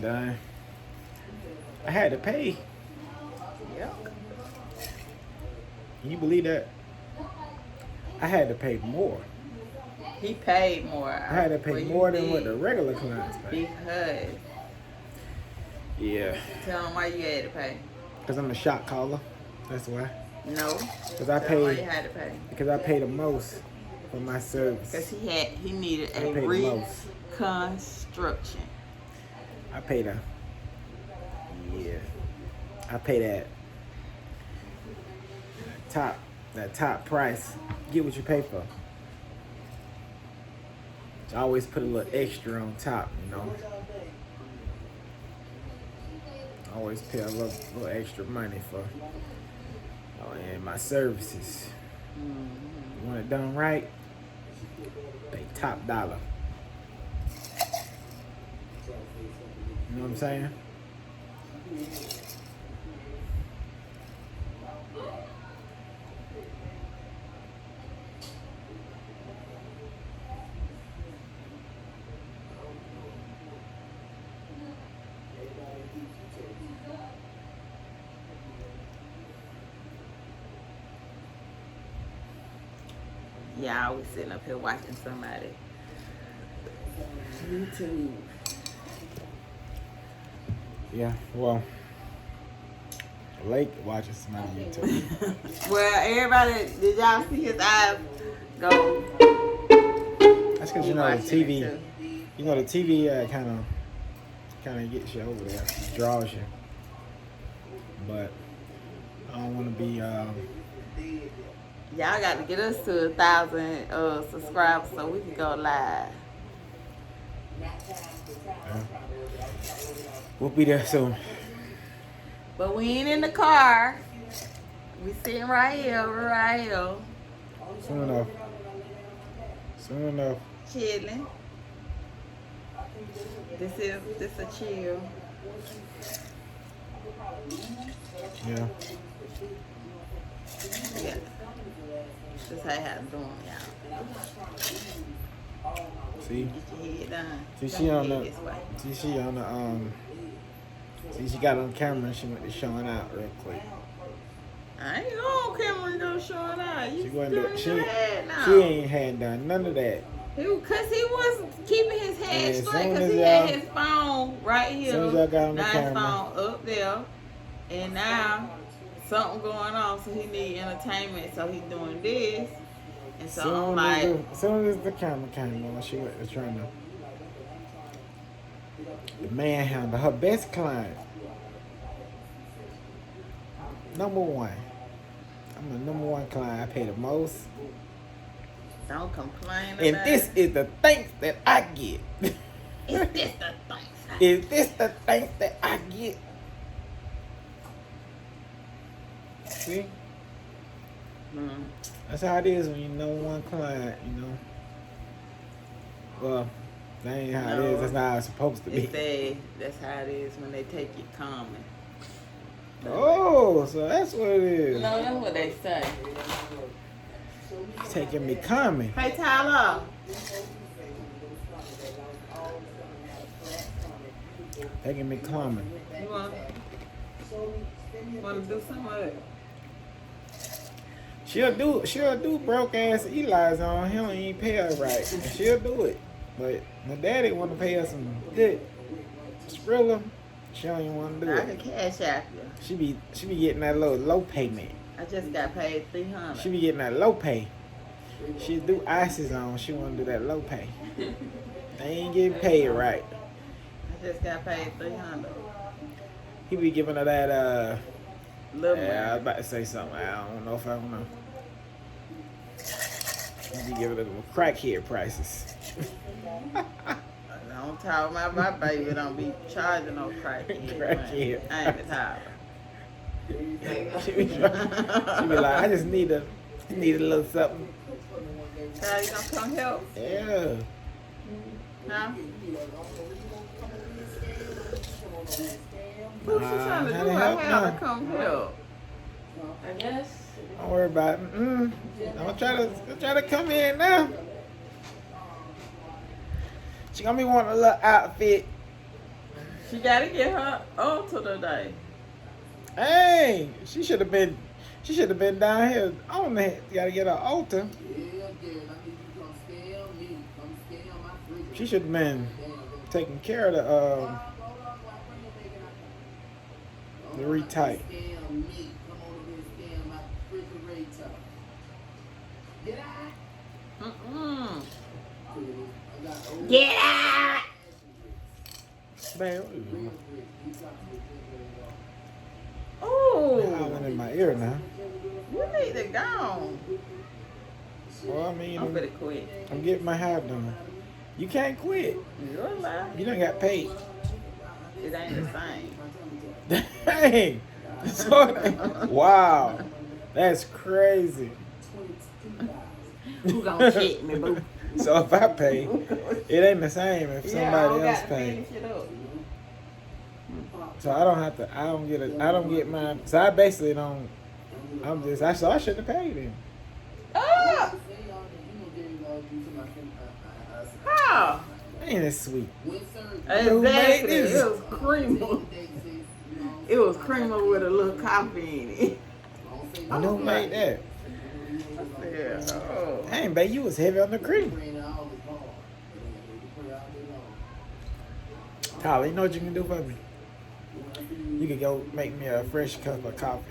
done. I had to pay. Yep. Can you believe that? I had to pay more. He paid more. I had to pay more than what the regular clients pay. Because. Yeah. Tell him why you had to pay. Because I'm a shot caller. That's why. No. Because I Tell him why paid. you had to pay. Because I pay the most for my service. Because he needed a reconstruction. I pay the. Yeah. I pay that top price. Get what you pay for. I always put a little extra on top, you know. I always pay a little extra money for and my services. You want it done right, pay top dollar. You know what I'm saying? Yeah, I was sitting up here watching somebody. YouTube. Yeah, well, Lake watches somebody YouTube. Well, everybody, did y'all see his eyes go? That's because you know the TV. You know the TV kind of gets you over there, draws you. But I don't want to be. Y'all got to get us to 1,000 subscribers so we can go live. We'll be there soon. But we ain't in the car. We sitting right here. Soon enough. Chilling. This a chill. Yeah. Yeah. This how I doing, y'all. See? Get your head done. See, she on she got on camera and she went to showing out real quick. I ain't on camera and go showing out. You She ain't had done none of that. Cause he was keeping his head straight, cause he had his phone right here. As soon as y'all got on the camera. His phone up there, and now something going on, so he need entertainment, so he doing this, and so I'm like, as soon as the camera came on, she was trying to manhandle her best client. Number one. I'm the number one client. I pay the most. Don't complain and about this is the thanks that I get. Is this the thanks? Is this the thanks that I get? See? That's how it is when you know one client, you know. Well, that ain't how it is. That's not how it's supposed to be. That's how it is when they take you common. Oh, so that's what it is. No, that's what they say. Taking me common. Hey, Tyler. Taking me common. You want to do something with it? She'll do broke ass Eli's on. He don't even pay her right. And she'll do it. But my daddy want to pay her some good Skrilla. She don't even want to do it. I can cash out you. She be getting that little low payment. I just got paid $300. She be getting that low pay. She do ices on. She want to do that low pay. They ain't getting paid right. I just got paid $300. He be giving her that Little I was about to say something. I don't know if I wanna. He be giving her crackhead prices. Don't talk about my baby. Don't be charging no crackhead. I ain't the Tyler. She be like, I just need a little something. Tyler, you gonna come help? Yeah. Huh? What you trying to do? I have to come help. I guess. Don't worry about it. I'm gonna try to come in now. She gonna be wanting a little outfit. She gotta get her Ulta today. Hey, she should have been down here on that. Gotta get her altar. She should have been taking care of the retight. Get out! Babe, Oh, howling in my ear now. you need to go. Well, I mean, I'm gonna quit. I'm getting my hair done. You can't quit. You're alive. You done got paid. It ain't the same. Dang. Wow. That's crazy. Who gonna check me, boo? So if I pay, it ain't the same if somebody else pays. So I don't have to. I don't get mine. So I basically don't. So I shouldn't have paid him. Ah! How? Ain't it sweet? Exactly. It was creamer. It was creamer with a little coffee in it. You know who made that? Yeah. Oh. Dang, babe, you was heavy on the cream. Tyler, you know what you can do for me? You can go make me a fresh cup of coffee.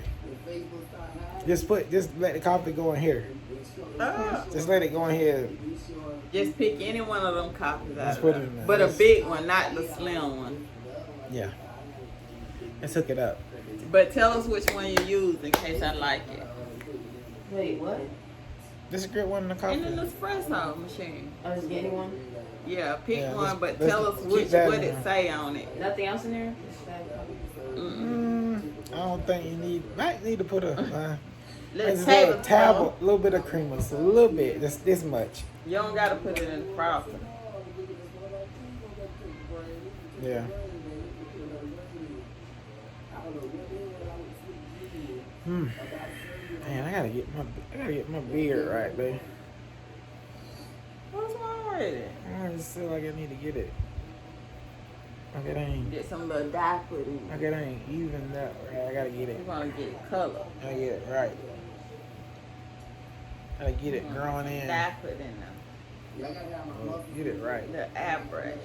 Just let the coffee go in here. Just let it go in here. Just pick any one of them copies out. Just put it in there. But a big one, not the slim one. Yeah. Let's hook it up. But tell us which one you use in case I like it. Wait, what? This is a good one in the coffee. In an espresso machine. I was getting one. Yeah, pick Yeah, one, but let's tell us keep what that it in say on it. Nothing else in there? I don't think you might need to put a Let's a little bit of creamer, just a little bit, just this much. You don't gotta put it in the frother. Yeah. Man, I gotta get my beard right, babe. What's wrong with it? I just feel like I need to get it. Like it ain't. Get some little dye put in Like it. it ain't evened up right. I gotta get it. You wanna get it color. I gotta get it right. Gotta get it growing in. Dye put in them. Get it right. The airbrush.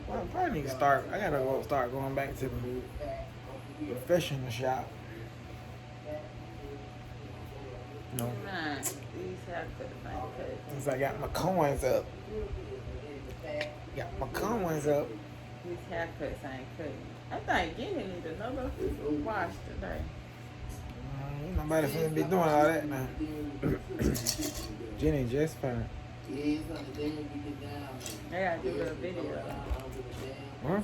Well, I probably need to start. I gotta start going back to the professional shop. No. Nah, these haircuts ain't cut. Since I got my coins up. Got my coins up. These haircuts ain't cut. I think Jenny need another wash today. Ain't nobody finna be doing all that now. Jenny just fine. They gotta do a video. Huh?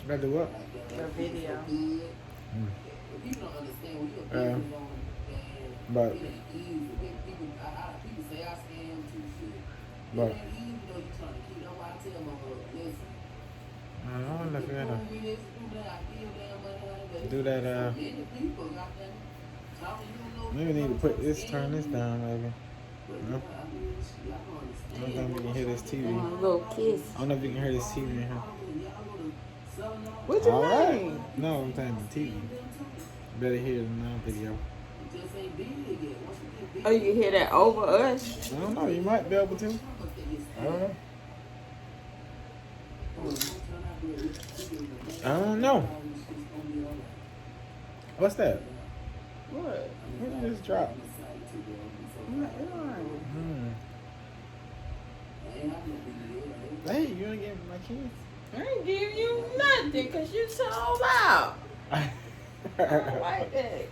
Gotta do what? A video. But I don't know if you're gonna do that. Maybe we need to turn this down, maybe. No? I don't think we can hear this TV. A little kiss. I don't know if you can hear this TV in here. What you All mean? right. No, I'm saying the TV. Better hear the non-video. Oh, you can hear that over us? I don't know. You might be able to. I don't know. I don't know. What's that? What? What did you just drop? Hey, you wanna give me my keys? I ain't give you nothing because you so loud. I don't like that.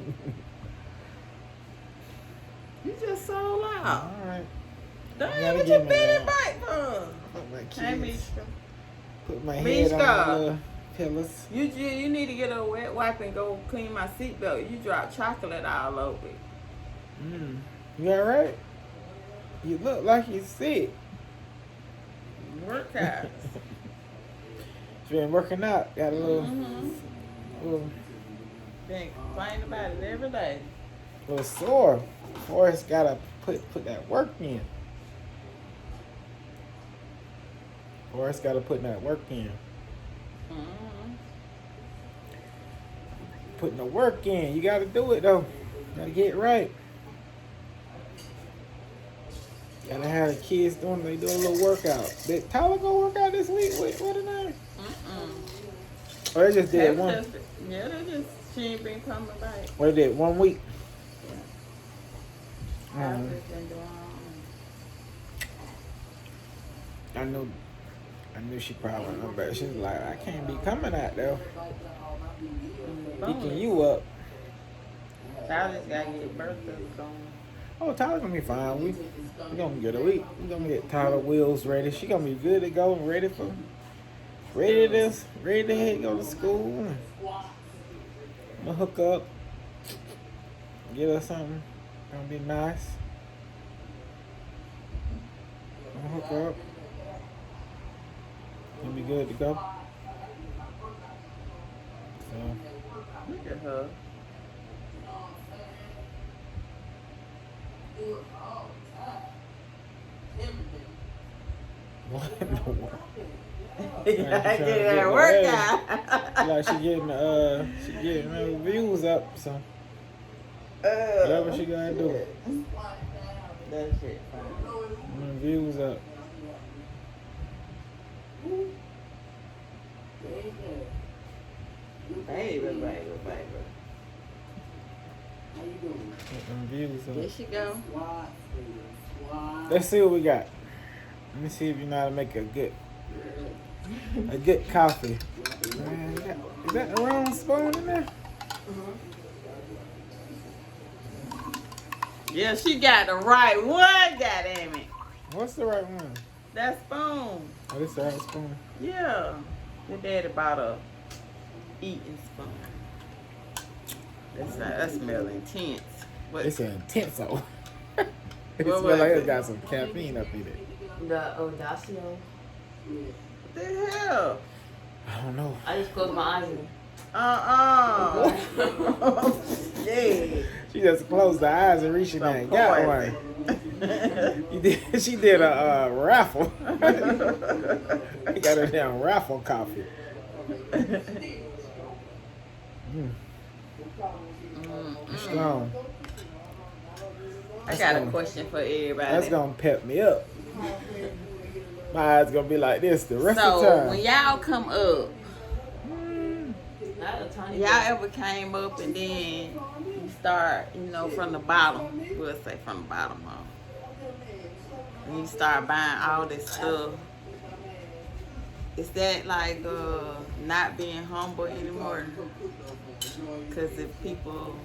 You just so loud. All right. Damn, gotta what get you my, bending back for? Put my Hey, keys. Mishka. Put my head Mishka. on the pillars. You need to get a wet wipe and go clean my seatbelt. You dropped chocolate all over it. You all right? You look like you're sick. Workout. You been working out. Got a little Been complaining about it every day. little sore. Forrest gotta put that work in. Forrest gotta put that work in. Mm-hmm. Putting the work in. You gotta do it though. Gotta get it right. Gotta have the kids doing a little workout. Did Tyler go work out this week? What the name? Or they just did one. Yeah, she ain't been coming back. What they did 1 week. I've just been doing. I knew she probably went on back. She was like, I can't be coming out there. Picking you up. Tyler's gotta get birthday going. Oh, Tyler gonna be fine. We gonna get a week. We gonna get Tyler wheels ready. She gonna be good to go and ready to go to school. I'm gonna hook up. Get her something. Gonna be nice. I'm gonna hook up. Gonna be good to go. So. Look at her. What in the world? Yeah, get that workout. Like she getting her views up, so whatever she gotta do. That shit fine. Views up. Baby. Views up. There she go. Let's see what we got. Let me see if you know how to make a good coffee. Man, is that the wrong spoon in there? Yeah, she got the right one, goddamn it. What's the right one? That spoon. Oh, this is the right spoon. Yeah. Your daddy bought a eating spoon. That smell intense. What? It's intense though. It What smells was like it? it's got some caffeine up in it. The Audacio. What the hell? I don't know. I just closed my eyes. Yeah. She just closed her eyes and reached in there and got one. She did a raffle. She got her damn raffle coffee. Strong. I got a question for everybody. That's gonna pep me up. My eyes gonna be like this the rest of the So time. when y'all come up, Not a tiny y'all ever came up and then you start, from the bottom? We'll say from the bottom up. And you start buying all this stuff. Is that like not being humble anymore? Because if people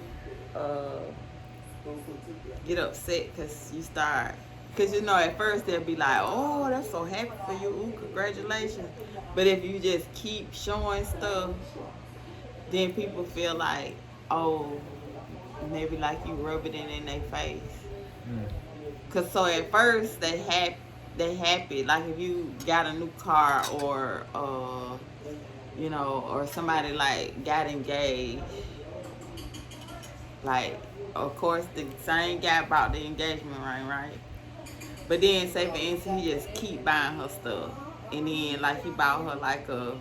get upset because you start, because at first they'll be like, oh, that's so happy for you, ooh, congratulations. But if you just keep showing stuff, then people feel like, oh, maybe like you rub it in their face. Cause so at first they happy, like if you got a new car or or somebody like got engaged, like of course the same guy bought the engagement ring, right? But then say for instance he just keep buying her stuff, and then like he bought her like a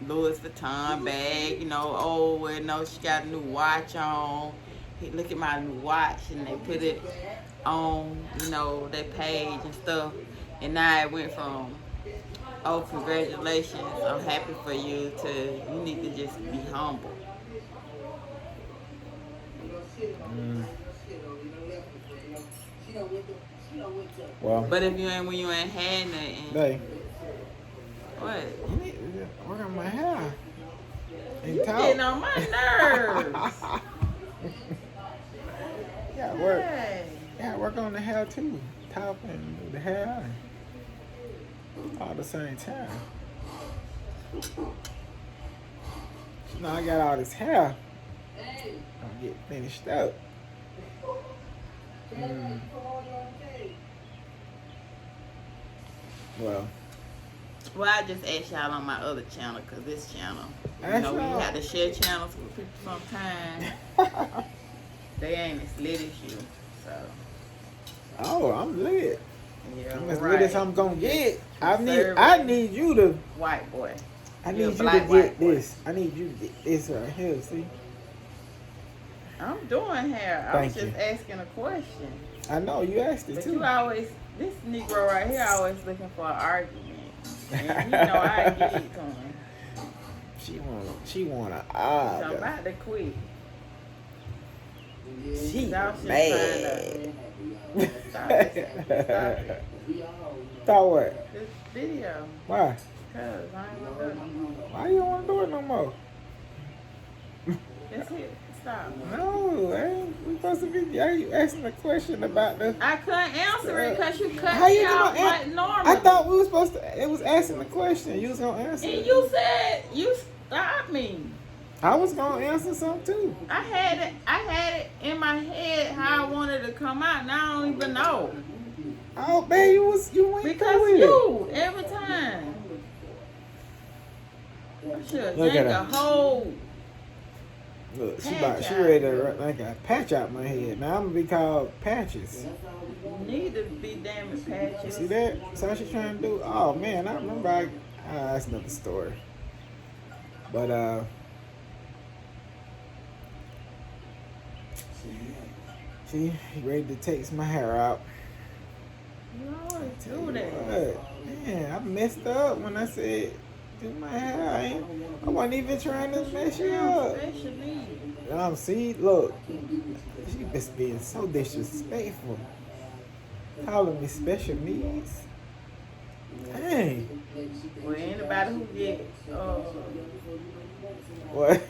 Louis Vuitton bag, oh well no, she got a new watch on. He look at my new watch, and they put it on, their page and stuff. And now it went from, oh, congratulations, I'm happy for you, to you need to just be humble. Well, But if when you ain't had nothing, babe, what? you need to work on my hair. And You talk. getting on my nerves. Yeah, work. Hey. Yeah, work on the hair too. Top and the hair. All at the same time. I got all this hair. I'll get finished up. Well, I just asked y'all on my other channel, because this channel, we y'all. have to share channels with people sometimes. They ain't as lit as you, so. oh, I'm lit. Yeah, I'm as lit as I'm gonna get. I Conservative. need you to White boy. I You need a you to black get white boy. this. I need you to get this right here. See? I'm doing hair. I was Thank you. just asking a question. I know you asked it But too. you always, this Negro right here always looking for an argument. And you know I get it to him. She wanna So I'm argue. about to quit. She Y'all should mad. Stop it. Thought what? This video. Why? Cause I ain't gonna do it no more. Why you don't want to do it no more? That's it. Stop. No, ain't we supposed to be? Are you asking a question about the? I couldn't answer it because you cut How you me off gonna like an- normal. I thought we was supposed to. It was asking the question. You was gonna answer. And it. you said you stopped me. I was gonna answer something too. I had it in my head how I wanted to come out. Now I don't even know. Oh man, you went Because through it. you every time. I should Look think at a her. whole. Look, she Patch ready to like a patch out my head. Now I'm gonna be called Patches. Need to be damn it, Patches. See that? That's how she trying to do. Oh man, I remember. That's another story. But she ready to take my hair out. You always Tell do you that. what, man, I messed up when I said do my hair. I wasn't even trying to mess you up. Special needs. See, look, she just being so disrespectful, calling me special needs. Dang. Well, anybody who get What?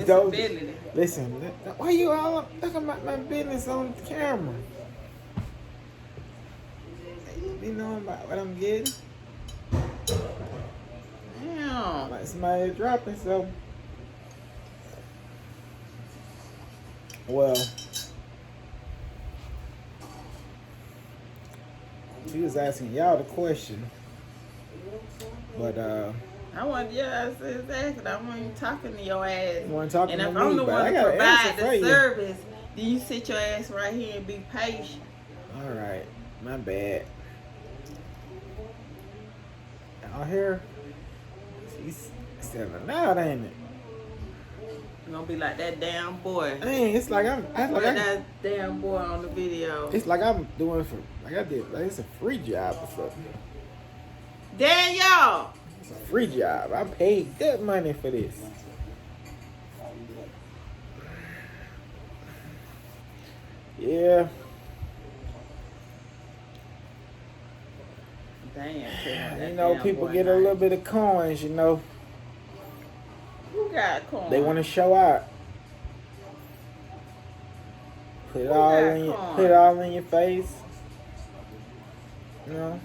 Don't disability. listen. Why you all talking about my business on camera? You know about what I'm getting? Damn. Like somebody dropping so. Well, she was asking y'all the question, but I want exactly. I want you talking to your ass. you want to talk And to if me, I'm the but I one to got an provide answer for the you. service, then you sit your ass right here and be patient. All right, my bad. Out here, she's 7 out, ain't it? You're gonna be like that damn boy. Dang, it's like Like that damn boy on the video. it's like I'm doing for like I did like it's a free job or something. Damn y'all. It's a free job. I paid good money for this. Yeah. Damn. You know, people get a little bit of coins, you know. Who got corn? They want to show out. Put it all in your face. You know.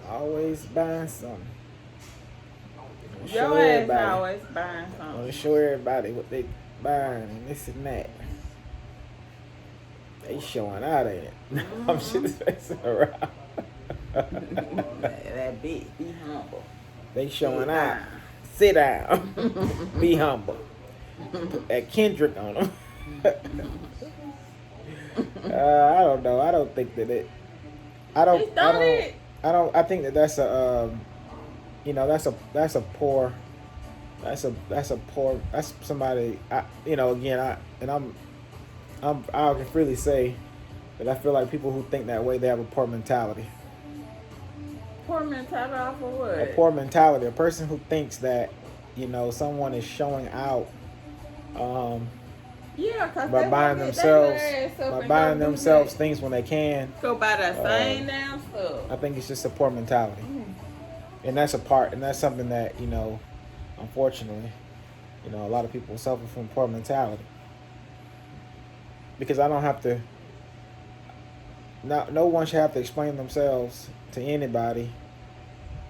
Always buying something. Wanna show Your ass everybody. always buying Want something. to show everybody what they buying and this and that. They showing out, ain't it? I'm just messing around. That bitch, be humble. They showing out. Sit down. Be humble. Put that Kendrick on them. I don't know. I don't think that it. I think that that's a. You know, that's somebody. I can freely say that I feel like people who think that way, they have a poor mentality. Poor mentality off of what? A poor mentality. A person who thinks that, you know, someone is showing out Yeah, cause by they buying want themselves things when they can. Go buy that same damn stuff. I think it's just a poor mentality, and that's something that, you know, unfortunately, you know, a lot of people suffer from poor mentality. Because I don't have to. No one should have to explain themselves to anybody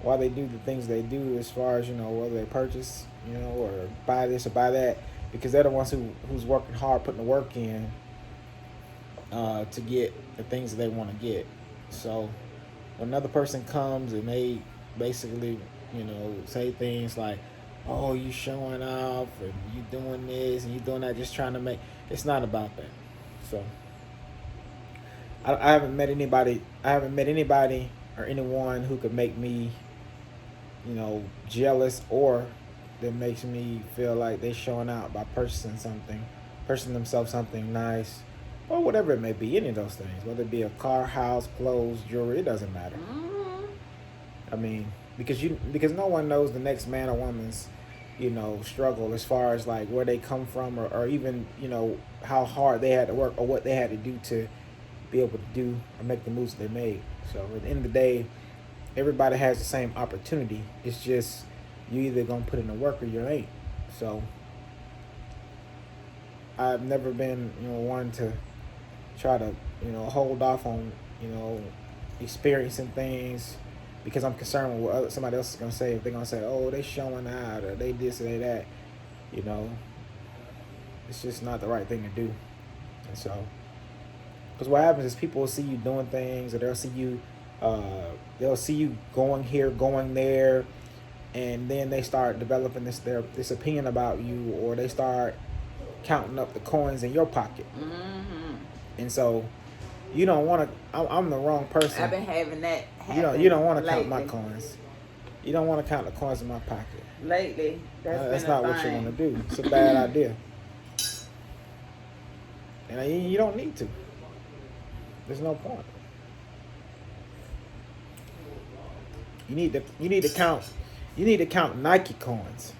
why they do the things they do, as far as, you know, whether they purchase, you know, or buy this or buy that, because they're the ones who's working hard, putting the work in to get the things that they want to get. So when another person comes and they basically, you know, say things like, "Oh, you showing off and you doing this and you doing that," just trying to make, it's not about that. So I haven't met anybody or anyone who could make me, jealous, or that makes me feel like they're showing out by purchasing themselves something nice, or whatever it may be. Any of those things, whether it be a car, house, clothes, jewelry, it doesn't matter. I mean, because no one knows the next man or woman's, struggle as far as like where they come from, or even how hard they had to work or what they had to do to be able to do or make the moves they made. So at the end of the day, everybody has the same opportunity. It's just you either gonna put in the work or you ain't. So I've never been one to try to hold off on experiencing things because I'm concerned with what somebody else is gonna say. If they're gonna say, oh, they showing out, or they this or they that, it's just not the right thing to do. And so, because what happens is people will see you doing things, or they'll see you going here, going there, and then they start developing this opinion about you, or they start counting up the coins in your pocket. And so you don't want to. I'm the wrong person. I've been having that happen. You don't want to count my coins. You don't want to count the coins in my pocket. Lately, that's not what you want to do. It's a bad idea, and you don't need to. There's no point. You need to count. You need to count Nike coins.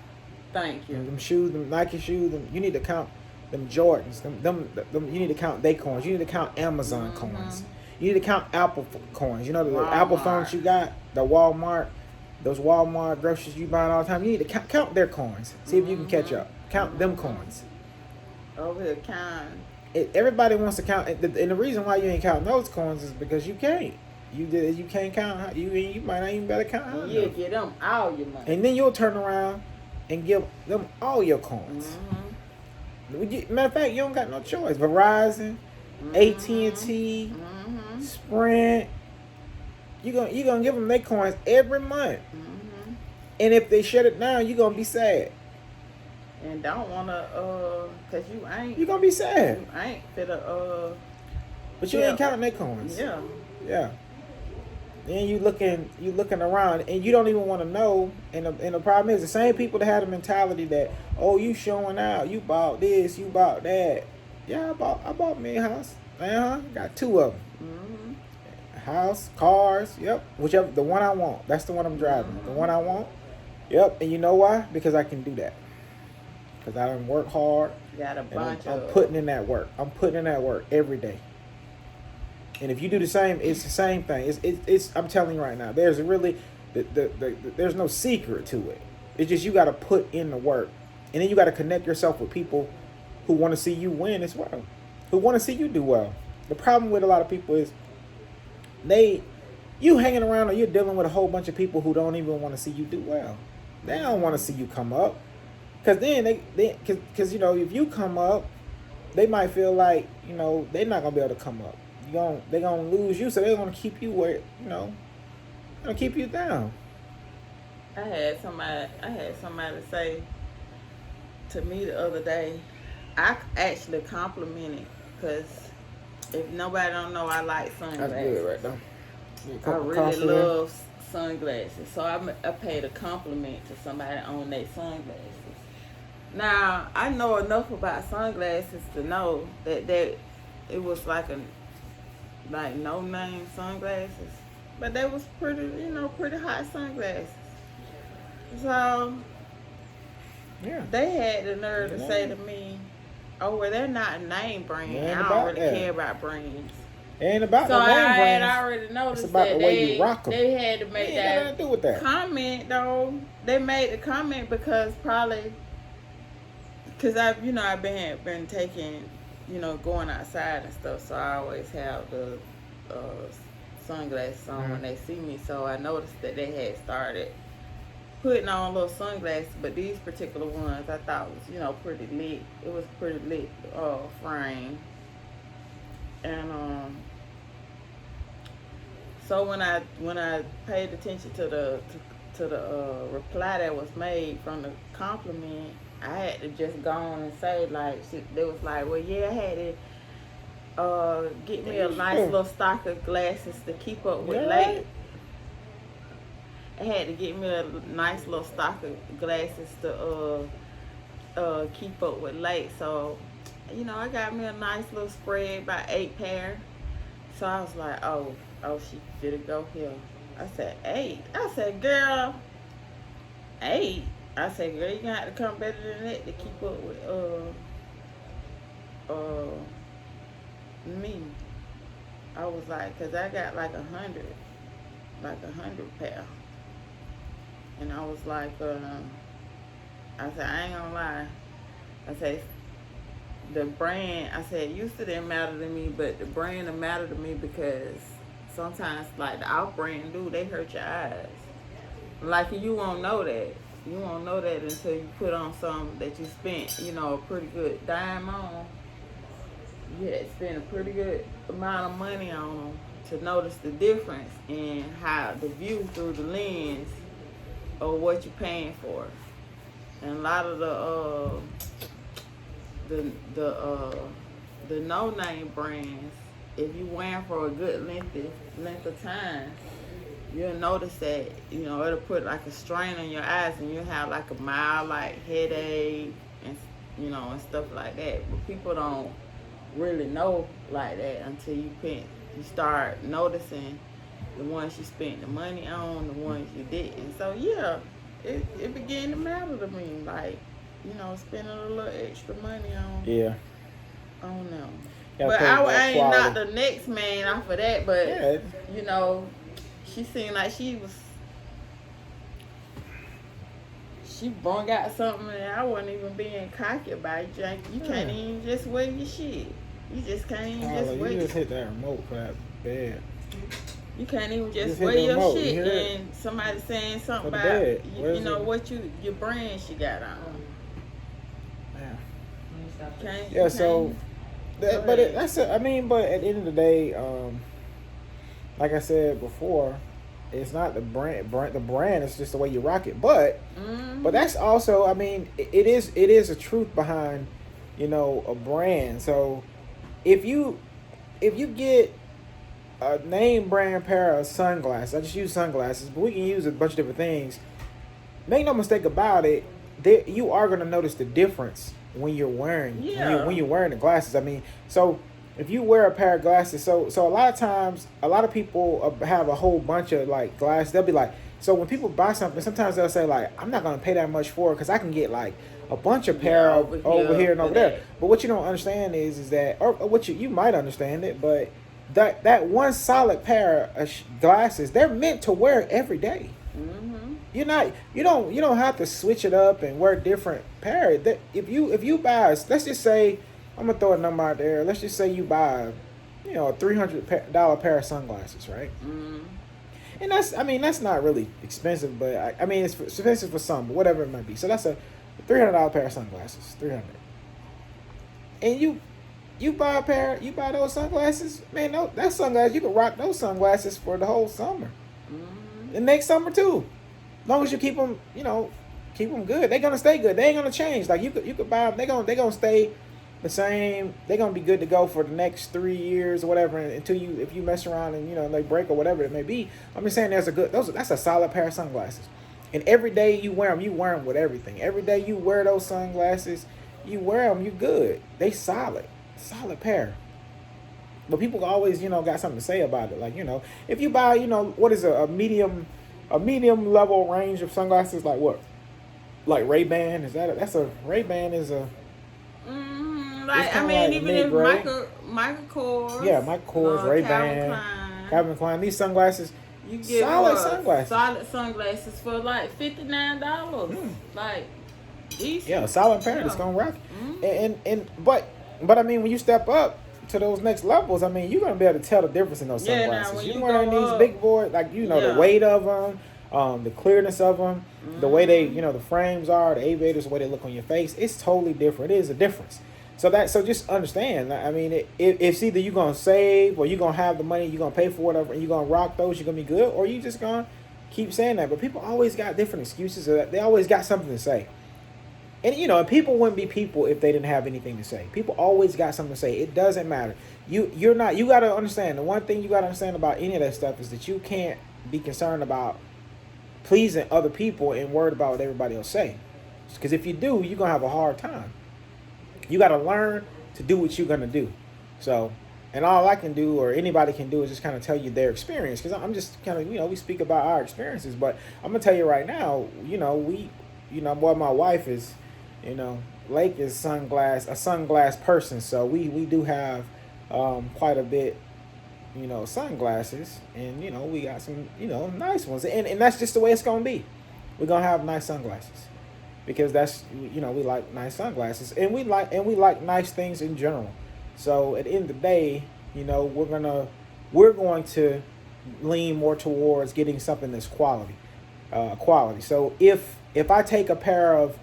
Thank you. Them shoes, them Nike shoes. You need to count them Jordans. Them. You need to count they coins. You need to count Amazon coins. You need to count Apple coins. The Walmart. Apple phones you got, the Walmart, those Walmart groceries you buy all the time. You need to count their coins. See if you can catch up. Count them coins. Over here counting. Everybody wants to count, and the reason why you ain't counting those coins is because you can't. You can't count. You might not even better count. You give them all your money, and then you'll turn around and give them all your coins. Matter of fact, you don't got no choice. Verizon, AT&T, Sprint. You gonna give them their coins every month, and if they shut it down, you gonna be sad. And don't wanna, cause you ain't. You gonna be sad. You ain't finna, But you ain't counting their coins. Yeah. Then you looking around, and you don't even want to know. And the problem is the same people that had a mentality that, oh, you showing out, you bought this, you bought that. Yeah, I bought me a house. Got two of them. House, cars. Yep, whichever the one I want. That's the one I'm driving. The one I want. Yep, and you know why? Because I can do that. Because I done work hard. Got a bunch I'm putting in that work. I'm putting in that work every day. And if you do the same, it's the same thing. It's I'm telling you right now, there's really there's no secret to it. It's just you got to put in the work, and then you got to connect yourself with people who want to see you win as well, who want to see you do well. The problem with a lot of people is you hanging around, or you're dealing with a whole bunch of people who don't even want to see you do well. They don't want to see you come up, because then because if you come up, they might feel like they're not gonna be able to come up. They're gonna lose you, so they're gonna keep you where gonna keep you down. I had somebody say to me the other day. I actually complimented, because if nobody don't know, I like sunglasses. That's good right there. I really love sunglasses, so I paid a compliment to somebody on their sunglasses. Now I know enough about sunglasses to know that it was like no name sunglasses, but they was pretty hot sunglasses. So yeah, they had the nerve to say to me, "Oh, well, they're not a name brand. I don't really care about brands." It ain't about so the name I brands. had already noticed it's about that the way you rock 'em. They had to make that, do with that comment though. They made the comment because I've been taking going outside and stuff, so I always have the sunglasses on when they see me. So I noticed that they had started putting on little sunglasses, but these particular ones I thought was pretty lit. It was pretty lit frame, and so when I paid attention to the reply that was made from the compliment, I had to just go on and say, they was like, well, yeah, I had to get me a nice little stock of glasses to keep up with I had to get me a nice little stock of glasses to keep up with late. So, I got me a nice little spread, about 8 pair. So I was like, oh, she finna go here. I said 8. I said, girl, 8. I said, girl, you gonna have to come better than that to keep up with me. I was like, cause I got like 100 pair, and I was like, I said, I ain't gonna lie. I said, the brand, I said, used to didn't matter to me, but the brand will matter to me because sometimes, like the out brand do, they hurt your eyes. Like you won't know that. You won't know that until you put on something that you spent, a pretty good dime on. You had to spend a pretty good amount of money on them to notice the difference in how the view through the lens or what you're paying for. And a lot of the no name brands, if you wear for a good length of time, you'll notice that it'll put like a strain on your eyes, and you'll have like a mild like headache and and stuff like that. But people don't really know like that until you start noticing the ones you spent the money on, the ones you didn't. So yeah, it began to matter to me, like spending a little extra money on. Yeah. On them. Yeah, but I ain't not the next man off of that. But yeah. She seemed like she brung out something that I wasn't even being cocky about. You can't even just wear your shit. You just can't even just wear. You just hit that remote for that bed. You can't even just wear your remote. Shit and somebody saying something about what your brand she got on. Yeah, so, but at the end of the day, like I said before, it's not the brand. The brand is just the way you rock it. But that's also, it is a truth behind, a brand. So, if you get a name brand pair of sunglasses, I just use sunglasses, but we can use a bunch of different things. Make no mistake about it, you are going to notice the difference when you're wearing when you're wearing the glasses. So if you wear a pair of glasses, so a lot of times, a lot of people have a whole bunch of like glasses. They'll be like, so when people buy something, sometimes they'll say like, I'm not gonna pay that much for it because I can get like a bunch of pair over here and over there. But what you don't understand is that, or what you might understand it, but that one solid pair of glasses, they're meant to wear every day. You don't have to switch it up and wear different pair. If you buy, let's just say, I'm gonna throw a number out there. Let's just say you buy, a $300 pair of sunglasses, right? And that's not really expensive, but it's expensive for some, but whatever it might be. So that's a $300 pair of sunglasses, $300. And you buy those sunglasses, man. That sunglasses, you can rock those sunglasses for the whole summer, the next summer too. As long as you keep them good, they're gonna stay good. They ain't gonna change. Like you could buy them. They gonna stay the same. They're gonna be good to go for the next 3 years or whatever, until if you mess around and they break or whatever it may be. I'm just saying that's a solid pair of sunglasses. And every day you wear them with everything. Every day you wear those sunglasses, you wear them, you good. They solid pair. But people always got something to say about it. Like if you buy what is a medium level range of sunglasses, like what? Like Ray-Ban, that's a Ray-Ban is a even if Michael Kors. Yeah, Michael Kors, Ray-Ban, Calvin Klein, these sunglasses, you get solid sunglasses for like $59. Like decent. Yeah, a solid pair that's gonna rock. But when you step up to those next levels, you're gonna be able to tell the difference in those sunglasses. Now, you're wearing these big boys, like the weight of them, the clearness of them, the way they, the frames are, the aviators, the way they look on your face. It's totally different. It is a difference. So just understand. It's either you're gonna save or you're gonna have the money, you're gonna pay for whatever, and you're gonna rock those. You're gonna be good, or you just gonna keep saying that. But people always got different excuses. They always got something to say. And people wouldn't be people if they didn't have anything to say. People always got something to say. It doesn't matter. You got to understand, the one thing you got to understand about any of that stuff is that you can't be concerned about pleasing other people and worried about what everybody else say. Because if you do, you're gonna have a hard time. You got to learn to do what you're gonna do. So, and all I can do, or anybody can do, is just kind of tell you their experience. Because I'm just kind of, we speak about our experiences, but I'm gonna tell you right now, boy, my wife is, Lake is a sunglass person, so we do have quite a bit, sunglasses, and we got some nice ones, and that's just the way it's gonna be. We're gonna have nice sunglasses because that's we like nice sunglasses, and we like nice things in general. So at the end of the day, we're going to lean more towards getting something that's quality. So if I take a pair of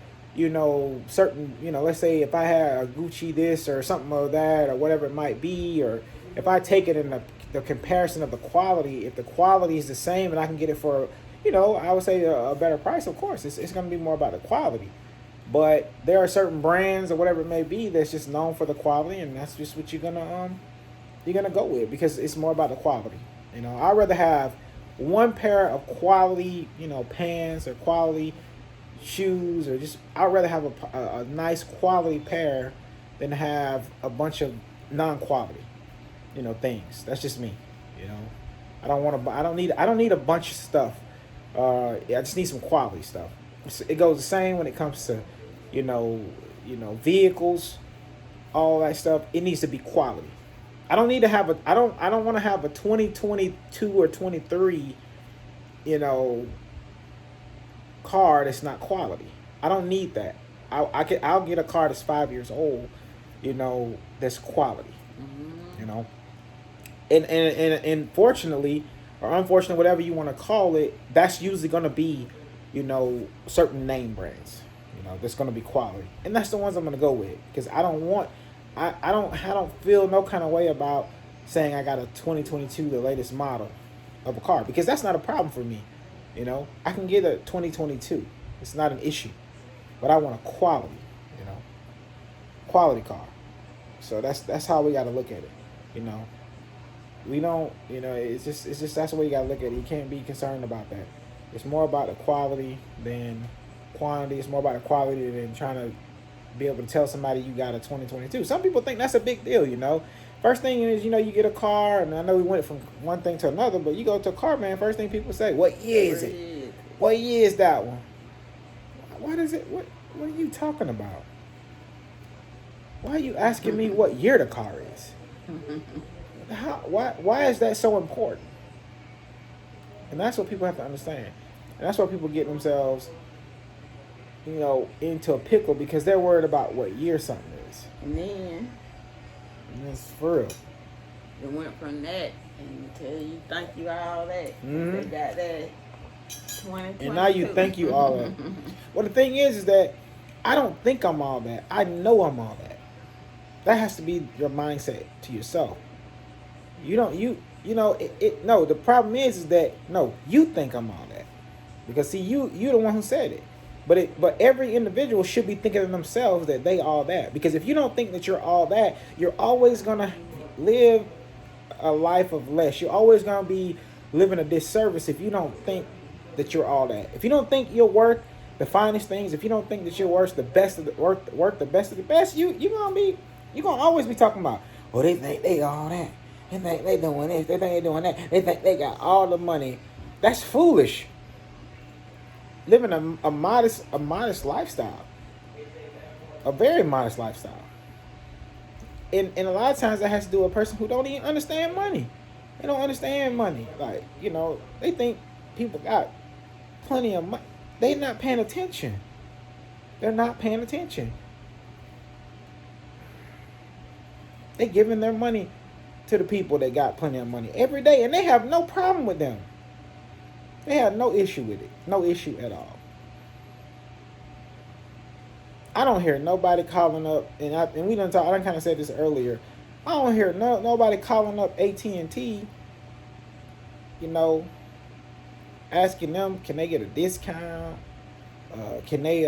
certain, let's say if I had a Gucci this or something of that or whatever it might be, or if I take it in the comparison of the quality, if the quality is the same and I can get it for, I would say a better price, of course, it's going to be more about the quality. But there are certain brands or whatever it may be that's just known for the quality, and that's just what you're gonna go with, because it's more about the quality. I'd rather have one pair of quality, pants or quality shoes, or just I'd rather have a nice quality pair than have a bunch of non-quality, things. That's just me. I don't need a bunch of stuff. I just need some quality stuff. It goes the same when it comes to, vehicles, all that stuff. It needs to be quality. I don't need to have I don't want to have a 2022 or 23, car that's not quality. I don't need that. I'll get a car that's 5 years old, that's quality. Mm-hmm. And fortunately or unfortunately, whatever you want to call it, that's usually going to be, certain name brands, that's going to be quality, and that's the ones I'm going to go with, because I don't feel no kind of way about saying I got a 2022, the latest model of a car, because that's not a problem for me. I can get a 2022. It's not an issue, but I want a quality, quality car. So that's how we got to look at it. We don't, it's just that's the way you got to look at it. You can't be concerned about that. It's more about the quality than quantity. It's more about the quality than trying to be able to tell somebody you got a 2022. Some people think that's a big deal, First thing is, you get a car, and I know we went from one thing to another, but you go to a car, man, first thing people say, what year is it? What year is that one? What is it? What are you talking about? Why are you asking me what year the car is? Why is that so important? And that's what people have to understand. And that's why people get themselves, into a pickle, because they're worried about what year something is. And then it's for real. It went from that until you think you all that. Mm-hmm. They got that 2022. And now you think you all that. Well, the thing is that I don't think I'm all that. I know I'm all that. That has to be your mindset to yourself. No, the problem is that, no, you think I'm all that. Because see, you're the one who said it. But every individual should be thinking of themselves that they all that. Because if you don't think that you're all that, you're always going to live a life of less. You're always going to be living a disservice if you don't think that you're all that. If you don't think you're worth the finest things, if you don't think that you're worth the best of worth the best of the best, you're gonna always be talking about, oh, they think they all that. They think they doing this. They think they doing that. They think they got all the money. That's foolish. Living a modest lifestyle, a very modest lifestyle, and a lot of times that has to do with a person who don't even understand money. They don't understand money. Like, they think people got plenty of money. They're not paying attention. They're not paying attention. They giving their money to the people that got plenty of money every day, and they have no problem with them. They have no issue with it. No issue at all. I don't hear nobody calling up, and we done talk. I done kind of said this earlier. I don't hear nobody calling up AT&T, asking them, can they get a discount? Can they,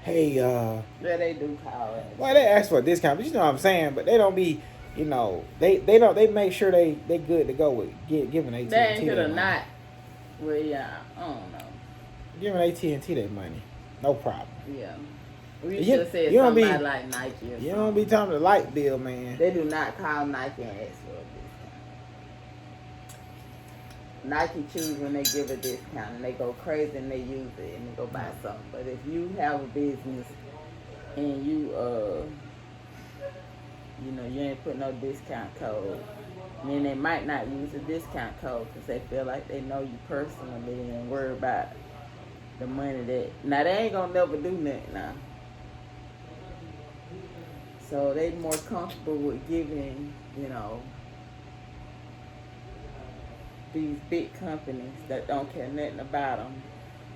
hey, yeah, they do call it. Well, they ask for a discount, but you know what I'm saying. But they don't be, they make sure they good to go with giving AT&T. They ain't gonna not Well, yeah, I don't know. Giving AT&T that money, no problem. Yeah. We You- should have said you don't something be- like Nike or something. You don't be talking the light bill, man. They do not call Nike and ask for a discount. Nike choose when they give a discount and they go crazy and they use it and they go buy something. But if you have a business and you you ain't put no discount code, then they might not use a discount code because they feel like they know you personally and worry about the money that. Now they ain't gonna never do nothing now. So they more comfortable with giving, these big companies that don't care nothing about them,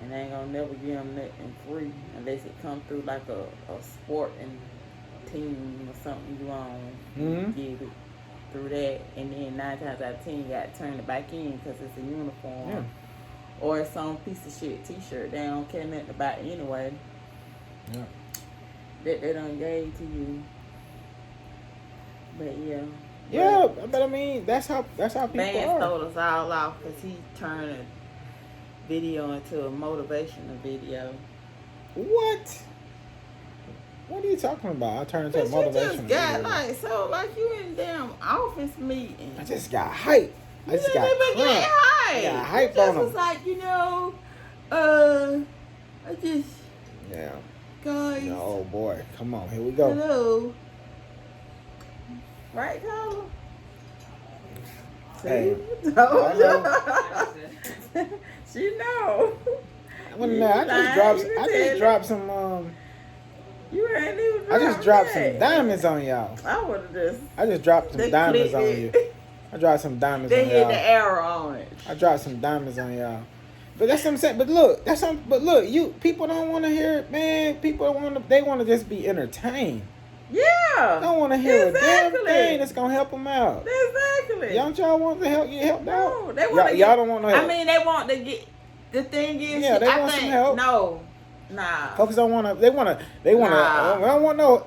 and they ain't gonna never give them nothing free unless it come through like a sporting team or something you own. Mm-hmm. Give it through that, and then 9 times out of 10 you got to turn it back in because it's a uniform. Yeah. Or some piece of shit T-shirt they don't care nothing about anyway. Yeah. That they done gave to you. But yeah. Yeah, but I mean, that's how people Vance are. told us all off because he turned a video into a motivational video. What? What are you talking about? I turned into a But you motivational just got video. like you in damn office meeting. I just got hype. I You just didn't got even get crunk. hype. I got hype you just on was him. like, I just, Yeah. guys, Oh boy, come on, here we go. hello. Right, Carla? Hey. See? She know. Well, You nah, I lying, just you dropped tell dropped some You ain't even I just dropped that. some diamonds on y'all. I would have just. I just dropped some They diamonds clicked on it. you. I dropped some diamonds They on hit y'all. the arrow on it. I dropped some diamonds on y'all. But that's what I'm saying. But look, you people don't want to hear it, man. People they want to just be entertained. Yeah. They don't want to hear Exactly. a damn thing that's gonna help them out. Exactly. Y'all want to help get helped No, out? they want to. Y'all don't want no help. I mean, they want to get. The thing is, Yeah, they I want think, some help. No, nah. Folks don't want to. They want to. They want to. Nah. I don't want no.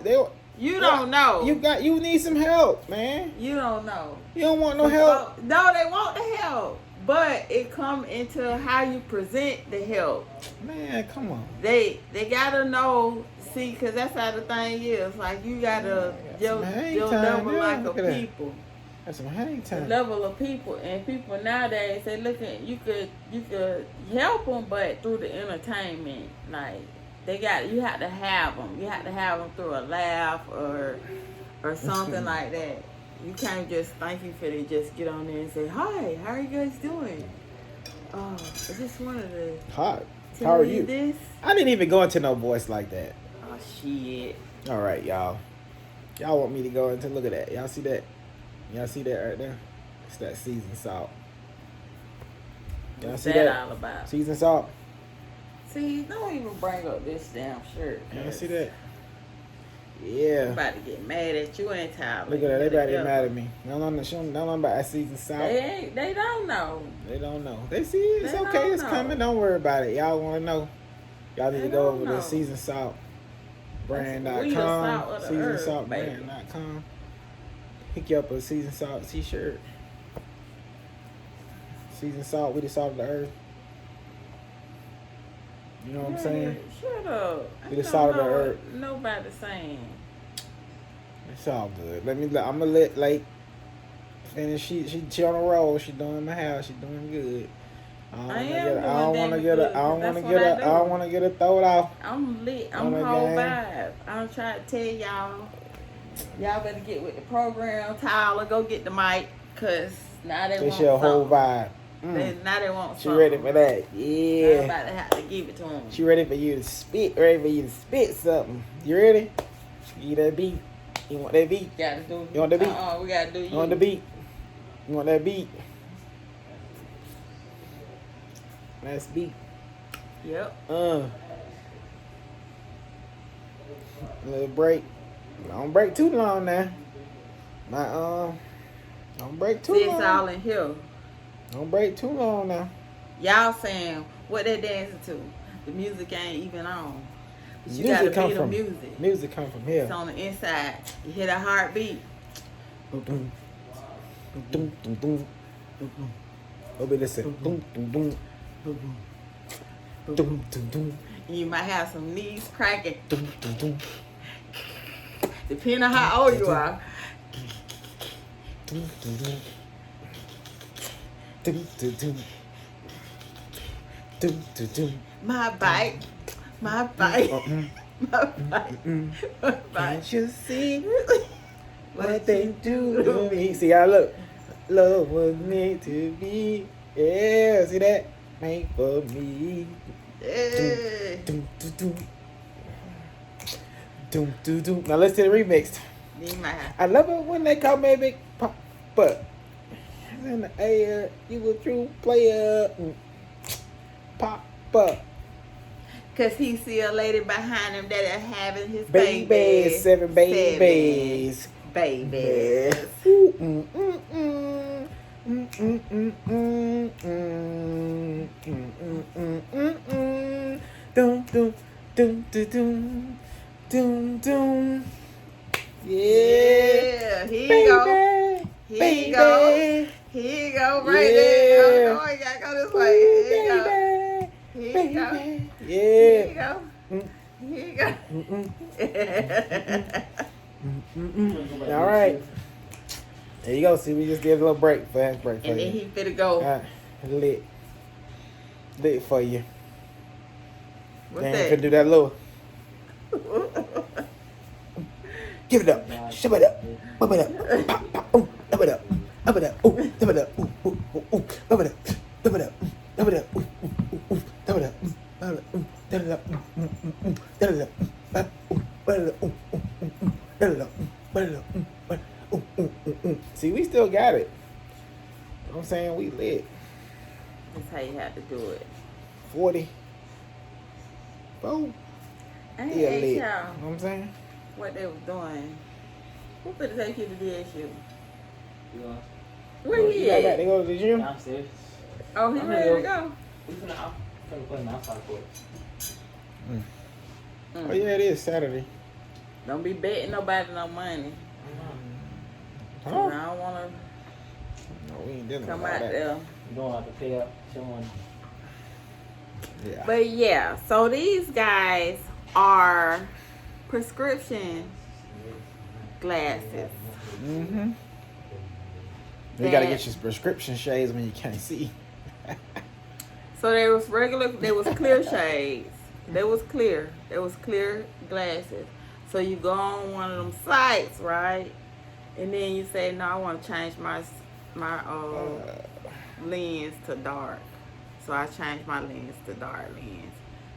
You don't know. You need some help, man. You don't know. You don't want no help. No, they want the help, but it come into how you present the help. Man, come on. They gotta know. See, cause that's how the thing is. Like you gotta your level like Look of at that. people. That's some hang The time. level of people and people nowadays they looking. You could help them, but through the entertainment, like you have to have them. You have to have them through a laugh or something like that. You can't just thank you for it. Just get on there and say, "Hi, how are you guys doing? I just wanted to Hot. tell How are you? this." I didn't even go into no voice like that. Oh shit! All right, y'all. Y'all want me to go into look at that? Y'all see that? Y'all see that right there? It's that seasoned salt. Y'all What's see that that? all about? Seasoned salt. See, don't even bring up this damn shirt. Y'all see that? Yeah. I'm about to get mad at you and Tyler. Look at that. They about to get mad at me. Don't know about that seasoned salt. They don't know. They don't know. They see it. It's They okay. don't It's know. coming. Don't worry about it. Y'all want to know? Y'all need They to go don't over know. to seasoned salt We the brand.com. salt of the Seasoned earth, salt baby. brand.com. Pick you up a seasoned salt t-shirt. Seasoned salt, we the salt of the earth. You know what I'm saying? Shut up. We the salt of the earth. Nobody saying. It's all good. I'm gonna let Lake finish. She on a roll. She doing my house. She doing good. I don't want to get her thrown off. I'm lit. I'm On the whole game. vibe. I'm trying to tell y'all. Y'all better get with the program. Tyler, go get the mic. Cause now they It's want your whole something. vibe. Now they want She something. ready for that. I'm Yeah. about to have to give it to them. She ready for you to spit. Ready for you to spit something. You ready? You that beat. You want that beat? Gotta do. You want the beat? We gotta do. You want the beat? You want that beat? Nice beat. Yep. Little break. Don't break too long now. Don't break too See, it's long. all in here. Don't break too long now. Y'all saying what they dancing to? The music ain't even on. But you Music gotta come be the from music. Music come from It's here. on the inside. You hear that heartbeat. Boom, boom. Boom, boom, boom, boom, boom. What we listen? Boom, boom, boom. Boom, Boom. boom, doom, doom, You might have some knees cracking, doom, doom, doom, depending on how old you are. doom, doom, doom. Doom, doom, doom. Doom, doom, doom. My bike, my bike, my bike, my bike. Can't you see what they do to me? See how look. Love was meant to be. Yeah, see that? Made for me. Yeah. Doom, doom, doom. Doom, doom, doom. Now let's do the remix. You might have. I love it when they call me Big Papa. In the air, you a true player. Papa. Cause he see a lady behind him that is having his Babies, baby. 7 babies. Babies. Ooh, mm, mm, mm. Mm, mm, mm, mm, mm. Mm, mm, mm, mm, mm. Dum, dum, dum, dum, dum. Dum, dum. Yeah. Here you go. Here you go. Here you go. Right there. Oh, you gotta go this way. Here you go. Here you go. Here you Yeah. go. Here you go. All right. There you go. See, we just did a little break, fast break for And then you. he finna go. Lit. Lit for you. What's Then that? finna do that little. Give it up. Shove it up. Bump it up. Pop, pop. Ooh. Up it up. Up it up. Ooh. Dub it up. Ooh. Ooh. Ooh. Ooh. Dub it up. Dub it up. Dub it up. Ooh. Ooh. Ooh. Dub it up. Dub it up. Dub it up. Dub it up. Ooh. Dub it up. Ooh. Ooh. Ooh. Dub it up. Dub it up. Ooh. Ooh. Ooh. See, we still got it. You know what I'm saying? We lit. That's how you have to do it. 40. Oh. I ain't Yeah, asked lit. You y'all know what I'm saying? what they was doing. Who finna take you to DSU? You know, Where he They at? go to the gym? downstairs. Oh, he I'm ready gonna to go? We finna play an outside court. Oh, yeah, it is Saturday. Don't be betting nobody no money. Huh? 'Cause I don't wanna No, we ain't dealing come with all out that. there. You don't have to pay up someone. Yeah. But yeah, so these guys are prescription glasses. Mm-hmm. You gotta That- get your prescription shades when you can't see. So there was clear shades. There was clear glasses. So you go on one of them sites, right? And then you say, no, I want to change my lens to dark. So I changed my lens to dark lens.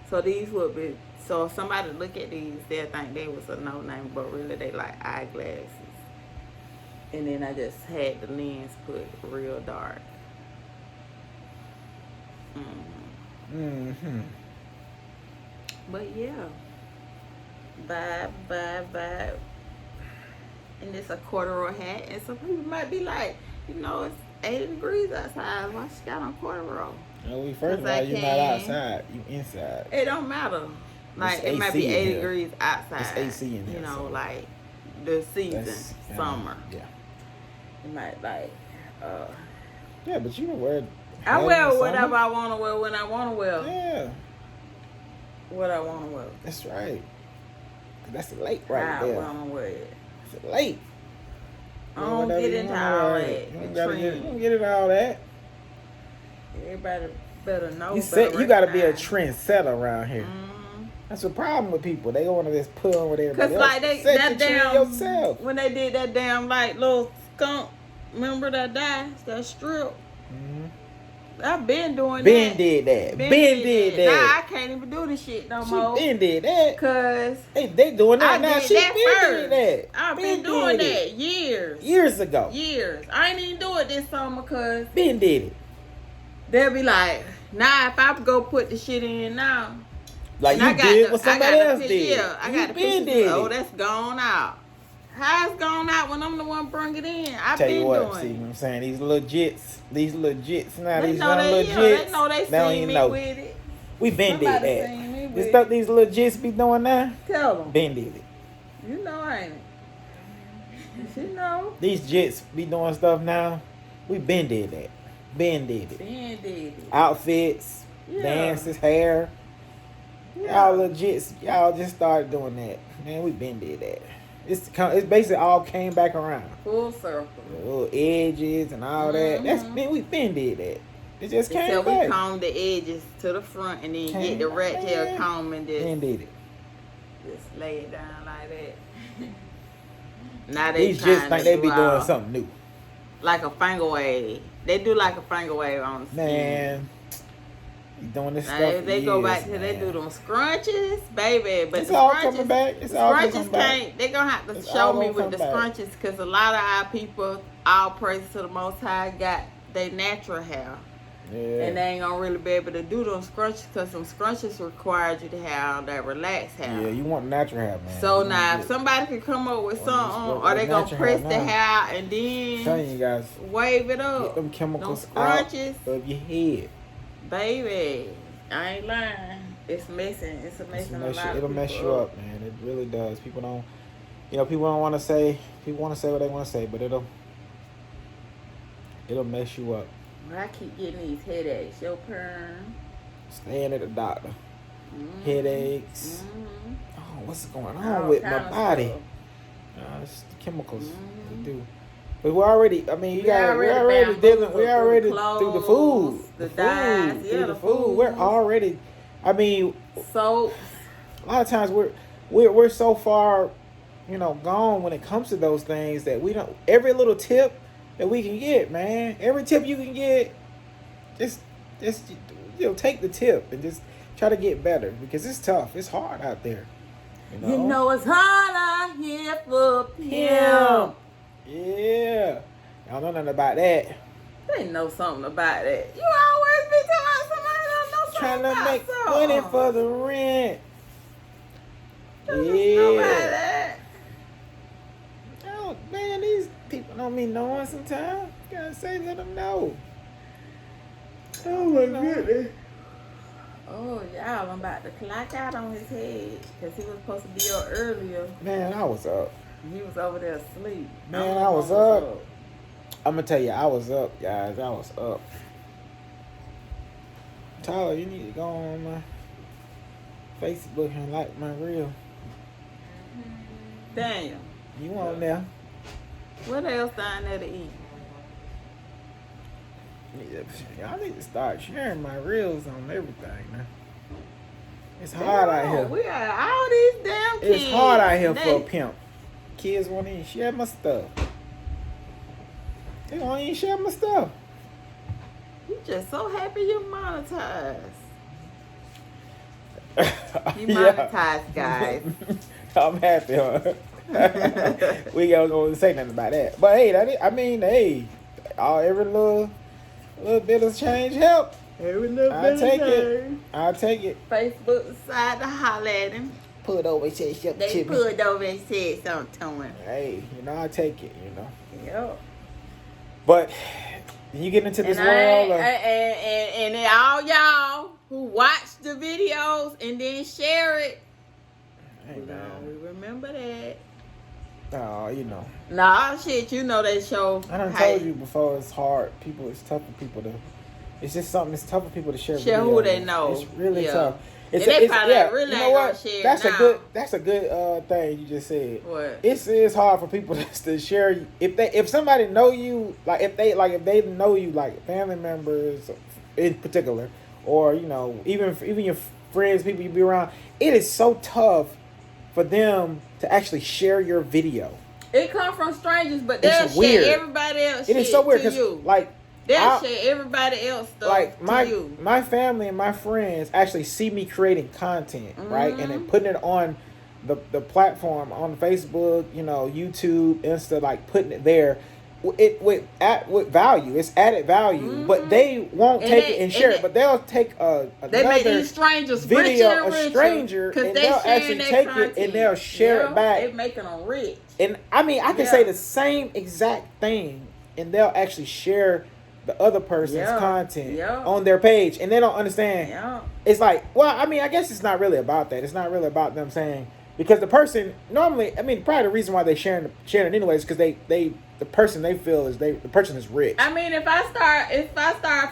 So these would be, so if somebody look at these, they'll think they was a no name, but really they like eyeglasses. And then I just had the lens put real dark. Mm-hmm. But yeah, vibe. And it's a corduroy hat. And some people might be like, you know, it's 80 degrees outside. Why she got on corduroy? No, first of 'Cause I all, you're not can. outside. You inside. It don't matter. Like, It's it might AC be in 80 here. degrees outside. It's AC in here, You know, so like the season, That's, summer. Yeah. It might like, Yeah, but you can wear. I wear whatever I want to wear when I want to wear Yeah, what I want to wear. that's right. That's the lake right How I there. want to wear it. It's the lake. I don't get into all that. You don't get into all that. Everybody better know. You got to be a trendsetter around here. Mm. That's the problem with people. They want to just put on with everybody Cause else. like they Set that the trend damn yourself. when they did that damn like little skunk, remember that that strip? Mm-hmm. I've been doing Ben that. did that. Ben did Now I that. can't even do this shit no She more. Ben did that. Cause They doing that I now. did She that Ben first. did that. I've Ben been doing did it. that years. Years ago. Years. I ain't even do it this summer cause Ben did it. they'll be like, nah, if I go put the shit in now. Like and you I got did the- what I somebody got the else pic- did. Yeah, I You got the Ben pictures. did Oh, it. that's gone out. How it's gone out when I'm the one bring it in? I've Tell been you what, doing see it. what I'm saying? These little jits now, They these know young they, little yeah, jits. they know they don't seen even me know. with it. We Ben did Somebody that. seen me This with stuff it. these little jits be doing now, Tell them. Ben did it. You know, ain't it? You know. These jits be doing stuff now. We Ben did that. Ben did it. Ben did it. Outfits, Yeah. Vance's hair. Yeah. Y'all legit. Y'all just started doing that. Man, we been did that. It's basically all came back around. Full circle. The little edges and all that. That's man, we been did that. It just came Until back. we comb the edges to the front and then get the rat tail comb and Been did it. just lay it down like that. Now These just think they be doing something new. Like a finger wave. They do like a finger wave on the skin. Man, you doing this now, stuff. if they go back to they do them scrunches, baby. But it's the all scrunches, coming back. It's all scrunches coming back. can't. They gonna have to It's show all me gonna with the come back. scrunches because a lot of our people, all praise to the Most High, got their natural hair. Yeah. And they ain't gonna really be able to do them scrunches because some scrunches require you to have that relaxed hair. Yeah, you want natural hair, man. So You now, get- if somebody could come up with something, what or they gonna natural press hair the now. hair and I'm telling then you guys, wave it get up, them chemicals them out scrunches. of your head. Baby, I ain't lying. It's messing. It's messing a lot of It'll people mess you up, man. It really does. People don't, people don't want to say. People want to say what they want to say, but it'll mess you up. But I keep getting these headaches. Your perm. Staying at the doctor. Mm-hmm. Headaches. Mm-hmm. Oh, what's going on All with my kind of body? stuff. It's the chemicals Mhm. they do. But we're already. I mean, we're already bamboozled dealing. We're already through the through the clothes, food, the dyes, food, yeah, through the the food. We're foods. already. I mean, So, a lot of times we're so far, gone when it comes to those things that we don't. Every little tip that we can get, man. Every tip you can get, just take the tip and just try to get better because it's tough. It's hard out there. you know it's hard out here for pimp. Yeah. I don't know nothing about that. They know something about that. You always be telling somebody don't know something Trying to about make something. money for the rent. Don't know about Yeah. that. Oh, man, these people don't be knowing sometimes. You gotta say, let them know. Oh my goodness. Oh, y'all, I'm about to clock out on his head because he was supposed to be up earlier. Man, I was up. He was over there asleep. Man, I was up. I'm gonna tell you, I was up, guys. I was up. Tyler, you need to go on my Facebook and like my reel. Daniel, You on there? what else down there to eat? Y'all need to start sharing my reels on everything, man. It's hard out here. We got all these damn kids. It's hard out here for a They- pimp. Kids won't even share my stuff. They won't even share my stuff. You just so happy you monetize. You Yeah. monetize, guys. I'm happy, huh? We ain't gonna say nothing about that. But hey, every little bit of change help. Every little I'll bit of take it. change. I'll take it. Facebook decided to holler at him. Pull it over and say something They to me. pulled over and said something to him. Hey, I'll take it, Yep. But you get into this world. And all y'all who watch the videos and then share it, Hey, man. we remember that. Oh, Nah, shit, they show. I done told you before. It's hard. It's tough for people to. It's just something. It's tough for people to share. Share videos. who they know. It's really Yeah. tough. And they probably really you know ain't what? gonna share That's now. a good thing you just said. What? It's hard for people to share if somebody know you if they know you like family members in particular or even your friends, people you be around. It is so tough for them to actually share your video. It come from strangers, but they'll It's weird. share everybody else. It is so weird to you. They'll share everybody else stuff to you. My family and my friends actually see me creating content, right? And then putting it on the platform on Facebook, YouTube, Insta, putting it there. With value, it's added value, but they won't take it and share it. But they'll take They make another these strangers video, richer and a stranger, richer, and they they'll sharing actually their take content. it and they'll share it back. They making them rich. And I mean, I can say the same exact thing, and they'll actually share the other person's content on their page, and they don't understand. Yeah. It's like, well, I mean, I guess it's not really about that. It's not really about them saying, because the person normally, I mean, probably the reason why they sharing it anyway is because the person they feel is the person is rich. I mean, if I start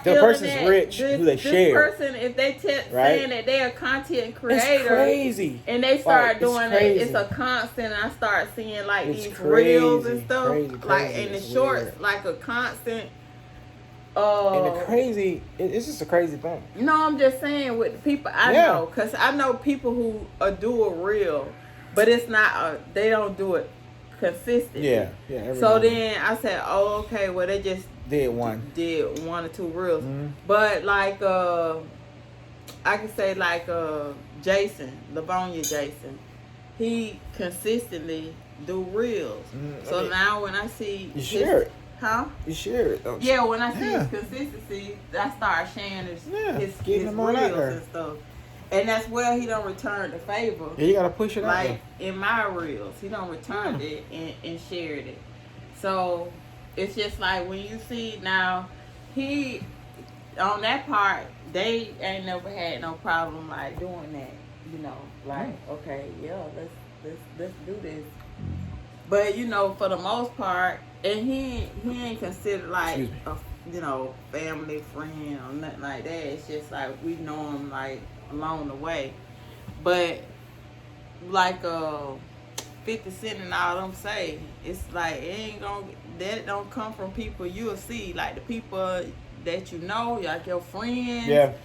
the feeling person's that rich who they share. this person, if they Right? saying that they're a content creator, It's crazy. and they start Like, doing crazy. it, it's a constant. And I start seeing like It's these crazy, reels and stuff, crazy, like crazy. in the It's shorts, weird. like a constant. And the crazy, it's just a crazy thing. No, I'm just saying with the people I Yeah. know, because I know people who do a reel, but it's not. They don't do it consistently. Yeah. every So now and then I said, oh, okay, well they just did one. did 1 or 2 reels, Mhm. but like I can say like Jason, Livonia Jason, he consistently do reels. So now when I see You share it. huh? You share it, don't you? Yeah, when I see Yeah. his consistency, I start sharing his getting them on out reels there. and stuff. And that's where he don't return the favor. Yeah, you gotta push it out Like there. in my reels, he don't return it and shared it. So it's just like when you see now, he on that part, they ain't never had no problem like doing that. You know, like okay, yeah, let's do this. But you know, for the most part, and he ain't considered like a family friend or nothing like that. It's just like we know him like along the way. But like 50 Cent and all them say, it's like it ain't gonna that don't come from people you'll see, like the people that you know, like your friends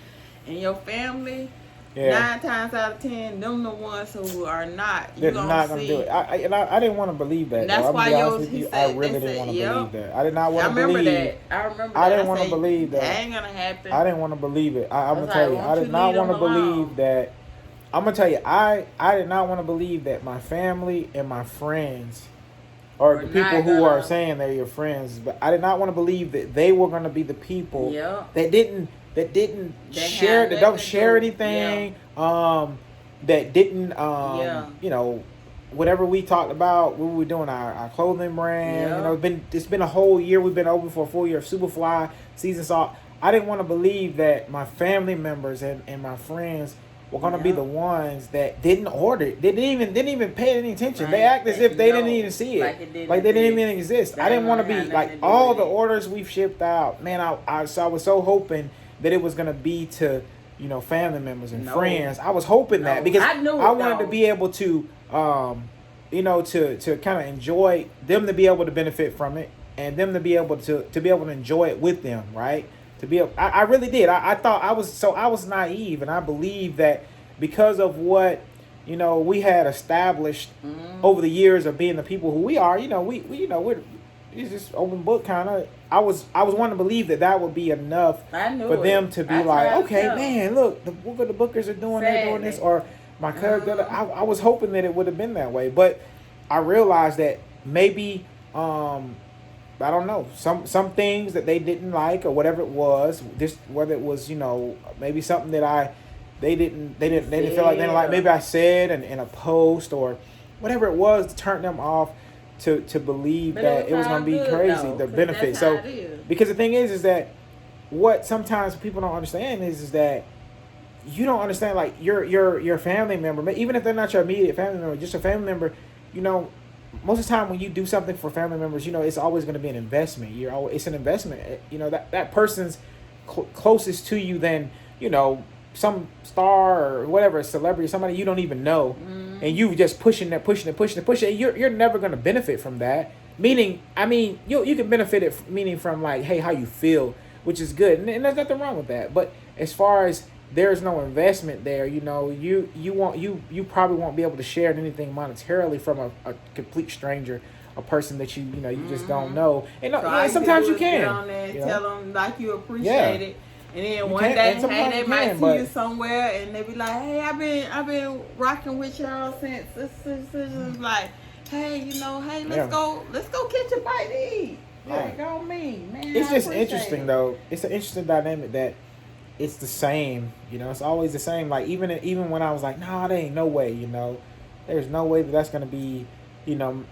and your family. 9 times out of 10, them the ones who are not. They're not gonna do it. I didn't want to believe that. And that's why I really didn't want to believe that. I did not want to believe. I remember that. I didn't want to believe that. That ain't gonna happen. I didn't want to believe it. I'm gonna tell you, I did you not leave want to them alone? believe that. I'm gonna tell you, I did not want to believe that my family and my friends, or the people who are saying they're your friends, but I did not want to believe that they were gonna be the people that didn't share, that don't share anything, that didn't, you know, whatever we talked about, we were doing our clothing brand. You know, it's been a whole year. We've been open for a full year of Superfly season. So I didn't want to believe that my family members and my friends were gonna be the ones that didn't order it. They didn't even pay any attention. They act as if they didn't even see it, like they didn't even exist. I didn't want to be like all the orders we've shipped out. Man, I was so hoping that it was gonna be to, you know, family members and friends. I was hoping that because I wanted to be able to, you know, to kind of enjoy them, to be able to benefit from it, and them to be able to enjoy it with them, right? To be able, I really did. I thought I was naive, and I believed that because of what, you know, we had established over the years of being the people who we are. You know, we're it's just open book kind of. I was wanting to believe that would be enough for them to be like, okay, man, look, the Bookers are doing they're doing this, or my cousin. I was hoping that it would have been that way, but I realized that maybe I don't know, some things that they didn't like or whatever it was, just whether it was, you know, maybe something that they didn't feel like they didn't like, maybe I said in a post or whatever it was to turn them off to believe that it was going to be crazy, the benefit. So because the thing is that what sometimes people don't understand is that you don't understand, like your family member, even if they're not your immediate family member, just a family member, you know, most of the time when you do something for family members, you know, it's always going to be an investment. It's an investment. You know, that person's closest to you than, you know, some star or whatever, celebrity, somebody you don't even know, and you just pushing it. You're never going to benefit from that. Meaning, I mean, you can benefit it, meaning from like, hey, how you feel, which is good, and there's nothing wrong with that. But as far as there's no investment there, you know, you probably won't be able to share anything monetarily from a complete stranger, a person that you just don't know. And so sometimes you can. Get on there and tell them like you appreciate it. And then one day, hey, they might see you somewhere, and they be like, "Hey, I've been rocking with y'all since this like, hey, you know, hey, let's go catch a bite to eat." Like on me, man. It's just interesting though. It's an interesting dynamic that it's the same. You know, it's always the same. Like even when I was like, "Nah, there ain't no way." You know, there's no way that's gonna be. You know,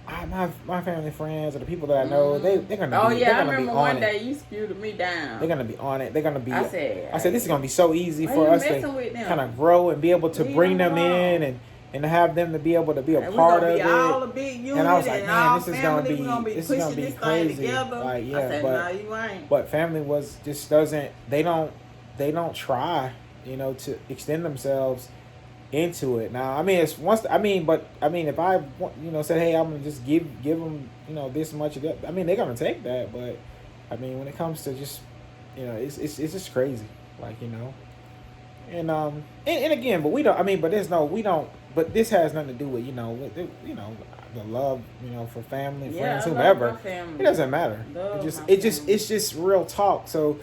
my family, friends, or the people that I know, they're gonna. Oh be, yeah, I remember one day you spewed me down. They're gonna be on it. They're gonna be. I said this is gonna be so easy Why for you us to messing with them? kind of grow and be able to bring them in and and to have them to be able to be a and part of we it. gonna be all a big unit, And I was like, man, all this is family, gonna we be this is pushing gonna be this crazy. thing together. Like, yeah, I said, but no, you ain't. but family was just doesn't they don't try, to extend themselves into it. Now, I mean, it's once I mean, but I mean, if I said, hey, I'm gonna just give them this much of that, I mean, they're gonna take that. But I mean, when it comes to just it's just crazy, like and again, but we don't. I mean, but there's no we don't. But this has nothing to do with the love for family, friends, I love whomever. my family. It doesn't matter. Love It's just real talk. So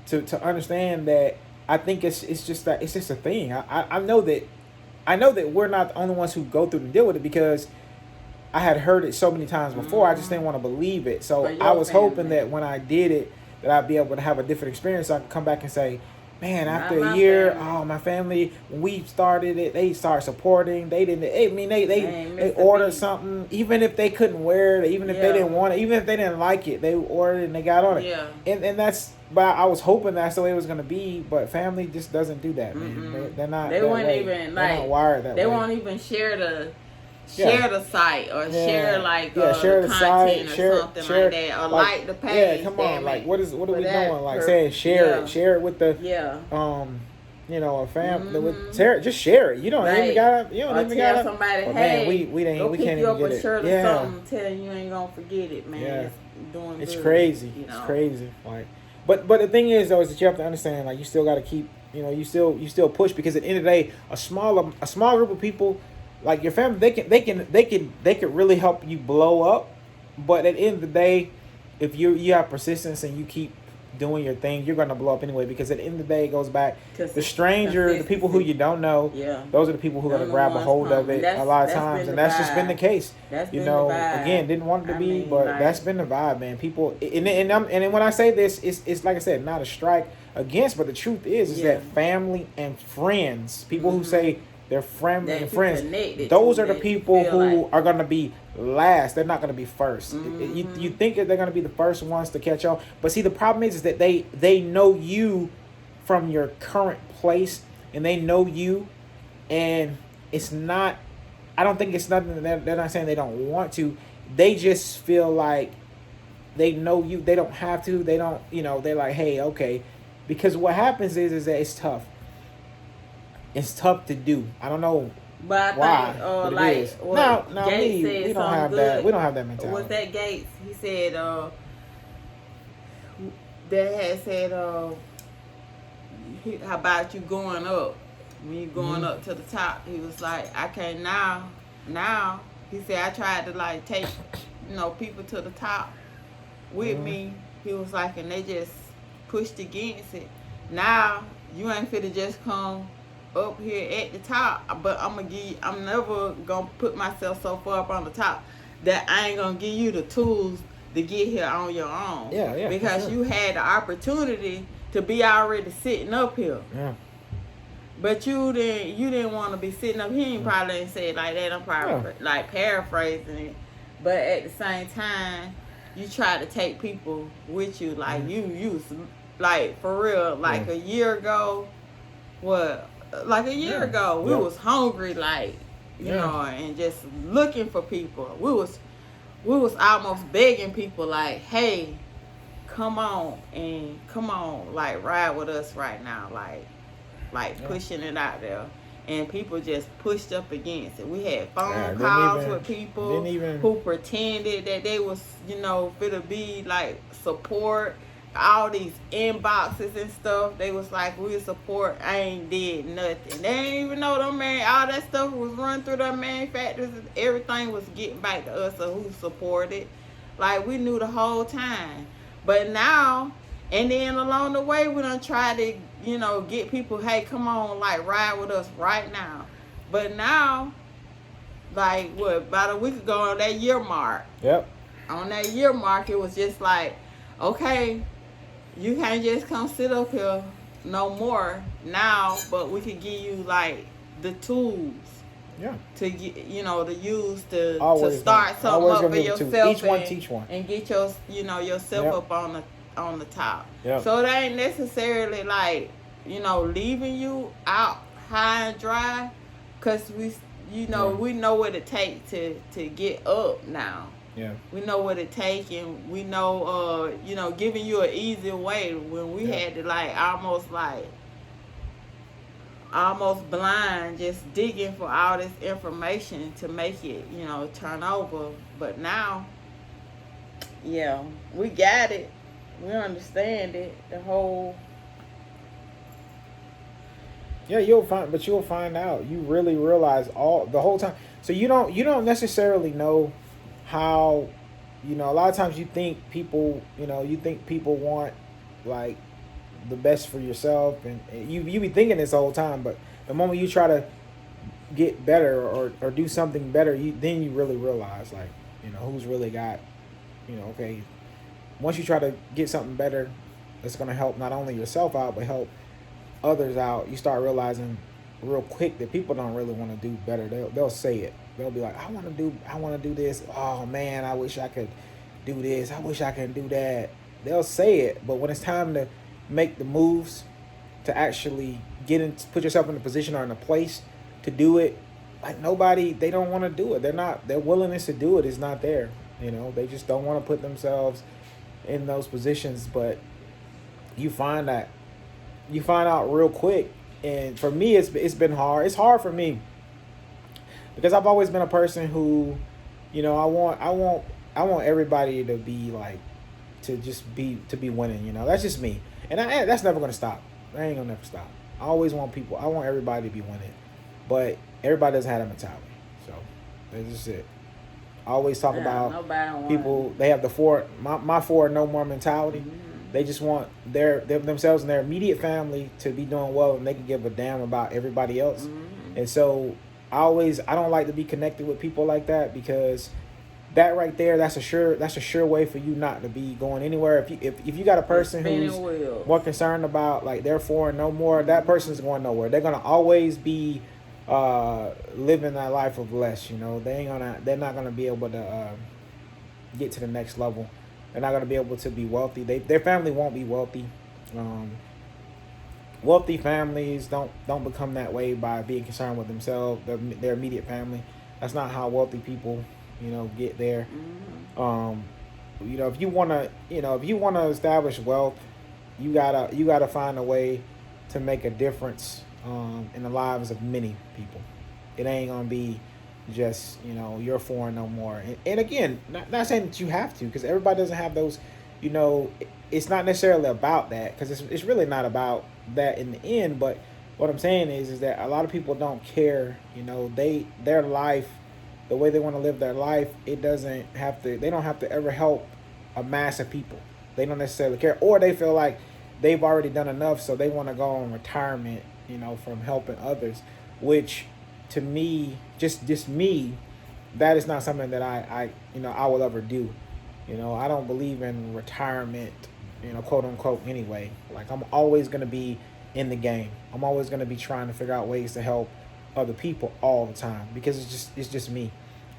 to understand that, I think it's just a thing. I know that we're not the only ones who go through and deal with it, because I had heard it so many times before. I just didn't want to believe it. So I was hoping that when I did it, that I'd be able to have a different experience. So I could come back and say, man, after a year, my family, when we started it, they started supporting. They didn't. I mean, they ordered something, even if they couldn't wear it, even if they didn't want it, even if they didn't like it, they ordered it and they got on it. Yeah. And that's. But I was hoping that's the way it was gonna be. But family just doesn't do that, man. They're not. They that won't way. even They're not wired that way. They won't even share the site or share share the content site, or share, something share, like that, or like the page. Yeah, come on, like what are we doing? Like saying share it with the a family with just share it. You don't even gotta somebody, well, hey, man, we can't even get it. Shirt or something, telling you ain't gonna forget it, man. It's good, crazy. It's crazy. Like, but the thing is though, is that you have to understand, like, you still got to keep, you still push, because at the end of the day, a small group of people, like your family, they can really help you blow up. But at the end of the day, if you have persistence and you keep doing your thing, you're gonna blow up anyway. Because at the end of the day, it goes back the stranger, the people who you don't know. Yeah. Those are the people who are gonna grab a hold of it a lot of times, and that's just been the case. Again, didn't want it to be, but that's been the vibe, man. People, and then when I say this, it's like I said, not a strike against, but the truth is that family and friends, people who say they're family and friends, those are the people who are going to be last. They're not going to be first. You think that they're going to be the first ones to catch on, but see, the problem is that they know you from your current place, and they know you, and it's not, I don't think it's nothing that they're not saying they don't want to. They just feel like they know you. They don't have to. They don't, they're like, hey, okay. Because what happens is that it's tough. It's tough to do. I don't know but why, think, but like, it is. No, we don't have that. We don't have that mentality. Was that Gates? He said, that had said, how about you going up? When you going up to the top, he was like, I can't now. He said, I tried to like take, people to the top with me. He was like, and they just pushed against it. Now you ain't finna just come up here at the top, but I'm never gonna put myself so far up on the top that I ain't gonna give you the tools to get here on your own. Yeah. Because you had the opportunity to be already sitting up here. Yeah. But you didn't want to be sitting up here. He probably didn't say it like that. I'm probably like paraphrasing it. But at the same time, you try to take people with you. Like you like for real, like a year ago, we was hungry, like, you know, and just looking for people. We was almost begging people like, hey, come on, like ride with us right now, like pushing it out there. And people just pushed up against it. We had phone calls with people who pretended that they was, finna be like support. All these inboxes and stuff, they was like, we support. I ain't did nothing. They ain't even know them man. All that stuff was run through the manufacturers. Everything was getting back to us of who supported. Like, we knew the whole time. But now, and then along the way, we done try to, get people, hey, come on, like, ride with us right now. But now, like, about a week ago on that year mark. Yep. On that year mark, it was just like, okay, you can't just come sit up here no more now, but we could give you like the tools to get, to use to start something up for yourself. Teach one. And get your, yourself up on the top. Yep. So it ain't necessarily like, leaving you out high and dry, because we know what it takes to get up now. Yeah. We know what it takes, and we know, giving you an easy way when we had to almost blind, just digging for all this information to make it, turn over. But now, yeah, we got it. We understand it. The whole. Yeah, you'll find out. You really realize the whole time. So you don't necessarily know how, a lot of times you think people want like the best for yourself, and you be thinking this the whole time, but the moment you try to get better or do something better, then you really realize like, who's really got, okay, once you try to get something better that's going to help not only yourself out but help others out, you start realizing real quick that people don't really want to do better. They'll say it. They'll be like, I want to do this. Oh man, I wish I could do this. I wish I could do that. They'll say it, but when it's time to make the moves to actually put yourself in a position or in a place to do it, like they don't want to do it. Their willingness to do it is not there. They just don't want to put themselves in those positions. But you find out real quick. And for me, it's been hard. It's hard for me because I've always been a person who, I want everybody to be like, to be winning. That's just me, and that's never gonna stop. I ain't gonna never stop. I always want everybody to be winning, but everybody doesn't have that mentality. So that's just it. I always talk about people. They have my four no more mentality. Mm-hmm. They just want themselves and their immediate family to be doing well, and they can give a damn about everybody else. Mm-hmm. And so I don't like to be connected with people like that, because that right there, that's a sure way for you not to be going anywhere. If you got a person who's more concerned about like their four and no more, that person's going nowhere. They're gonna always be living that life of less. They're not gonna be able to get to the next level. They're not going to be able to be wealthy. Their family won't be wealthy. Wealthy families don't become that way by being concerned with themselves, their immediate family. That's not how wealthy people, get there. Mm-hmm. If you want to establish wealth, you gotta find a way to make a difference in the lives of many people. It ain't gonna be just you're four and no more. And again, not saying that you have to, because everybody doesn't have those. It's not necessarily about that, because it's really not about that in the end. But what I'm saying is that a lot of people don't care. Their life, the way they want to live their life, they don't have to ever help a mass of people. They don't necessarily care, or they feel like they've already done enough, so they want to go on retirement, from helping others, which to me, just me, that is not something that I will ever do. I don't believe in retirement, quote unquote, anyway. Like, I'm always going to be in the game. I'm always going to be trying to figure out ways to help other people all the time, because it's just me.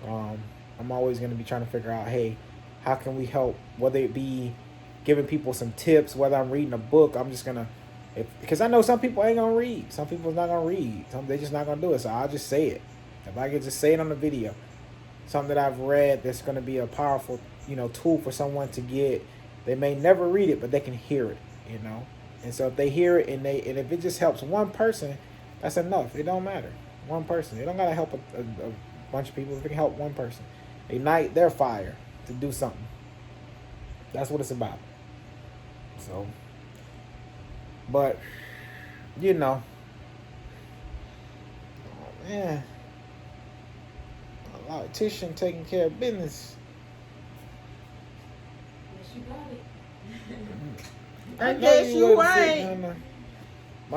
I'm always going to be trying to figure out, hey, how can we help? Whether it be giving people some tips, whether I'm reading a book, I'm just going to, because I know some people ain't going to read. Some people's not going to read. They're just not going to do it. So I'll just say it. If I could just say it on the video, something that I've read that's going to be a powerful, tool for someone to get. They may never read it, but they can hear it, And so if they hear it and if it just helps one person, that's enough. It don't matter. One person. It don't got to help a bunch of people. If it can help one person, ignite their fire to do something. That's what it's about. So, but, oh man, a politician taking care of business. Yes, you got it. I guess you ain't. The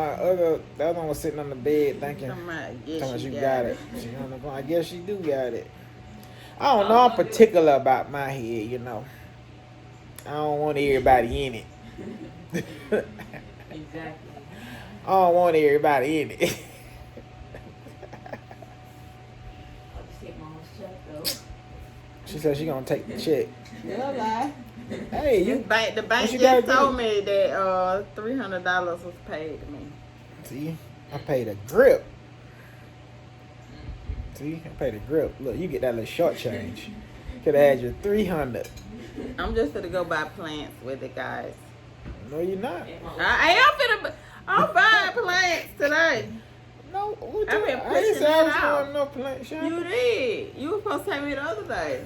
other one was sitting on the bed thinking, I you got it. I guess you do got it. I don't know. I'm particular about my head, I don't want everybody in it. Exactly. I don't want everybody in it. I'll just take my own check though. She said she gonna take the check. No lie. Hey, The bank just told me that $300 was paid to me. See, I paid a grip. to you. I pay the grip. Look, you get that little short change. Could have had your 300. I'm just gonna go buy plants with it, guys. No, you're not. I'm buying plants today. No, what I've been I ain't pushing say I was that out. going no plant shop. You did. You were supposed to take me the other day.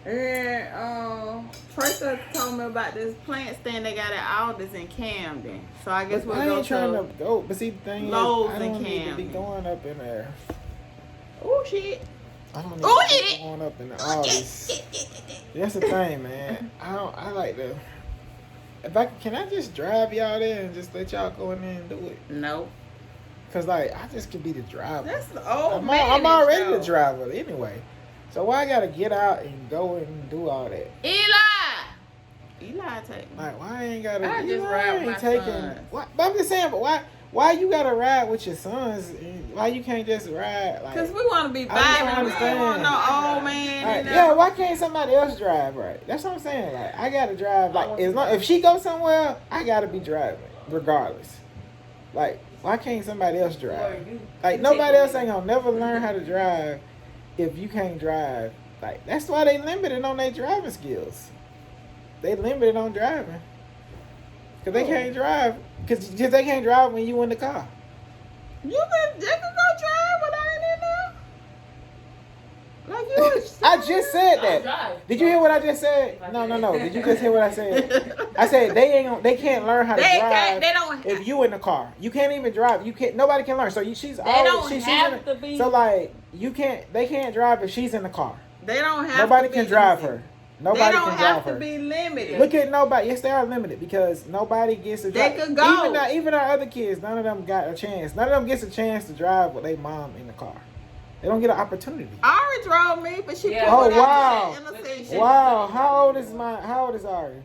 And Tracer told me about this plant stand they got at Aldous in Camden. So I guess we'll I go ain't trying to. to go, but see, the thing Lowe's is, I don't and need to be Camden. going up in there. Oh shit. I don't need Oh, to be shit. going up in the Aldous. That's the thing, man. I like to. Can I just drive y'all there and just let y'all go in there and do it? Nope. Cause like I just could be the driver. That's the old I'm man. already the driver anyway. So why I gotta get out and go and do all that? Eli take me. Like why I ain't gotta? I just Eli ride with ain't my taking. sons. But I'm just saying, but why you gotta ride with your sons? And why you can't just ride like? Cause we want to be I just don't vibing. We don't want understand. no old man. Like, in there. yeah, why can't somebody else drive right? That's what I'm saying. Like I gotta drive. Like as long if she goes somewhere, I gotta be driving regardless. Like why can't somebody else drive? Like nobody else ain't gonna never learn how to drive if you can't drive. Like that's why they limited on their driving skills. They limited on driving because they can't drive. Because they can't drive when you in the car. They could go drive when I ain't in there. Like you was I just said that. Drive. Did you hear what I just said? No. Did you just hear what I said? I said they can't learn how to drive. They don't. If you in the car, you can't even drive. You can't. Nobody can learn. So she's always. don't she's have in to be- So like you can't. They can't drive if she's in the car. They don't have. Nobody to can be drive limited. her. Nobody They don't can have drive to her. be limited. Look at nobody. Yes, they are limited because nobody gets to They drive. could go. Even our other kids, none of them got a chance. None of them gets a chance to drive with their mom in the car. They don't get an opportunity. Ari drove me, but she Yeah. put Oh, me wow. in the intersection. Wow, how old is Ari?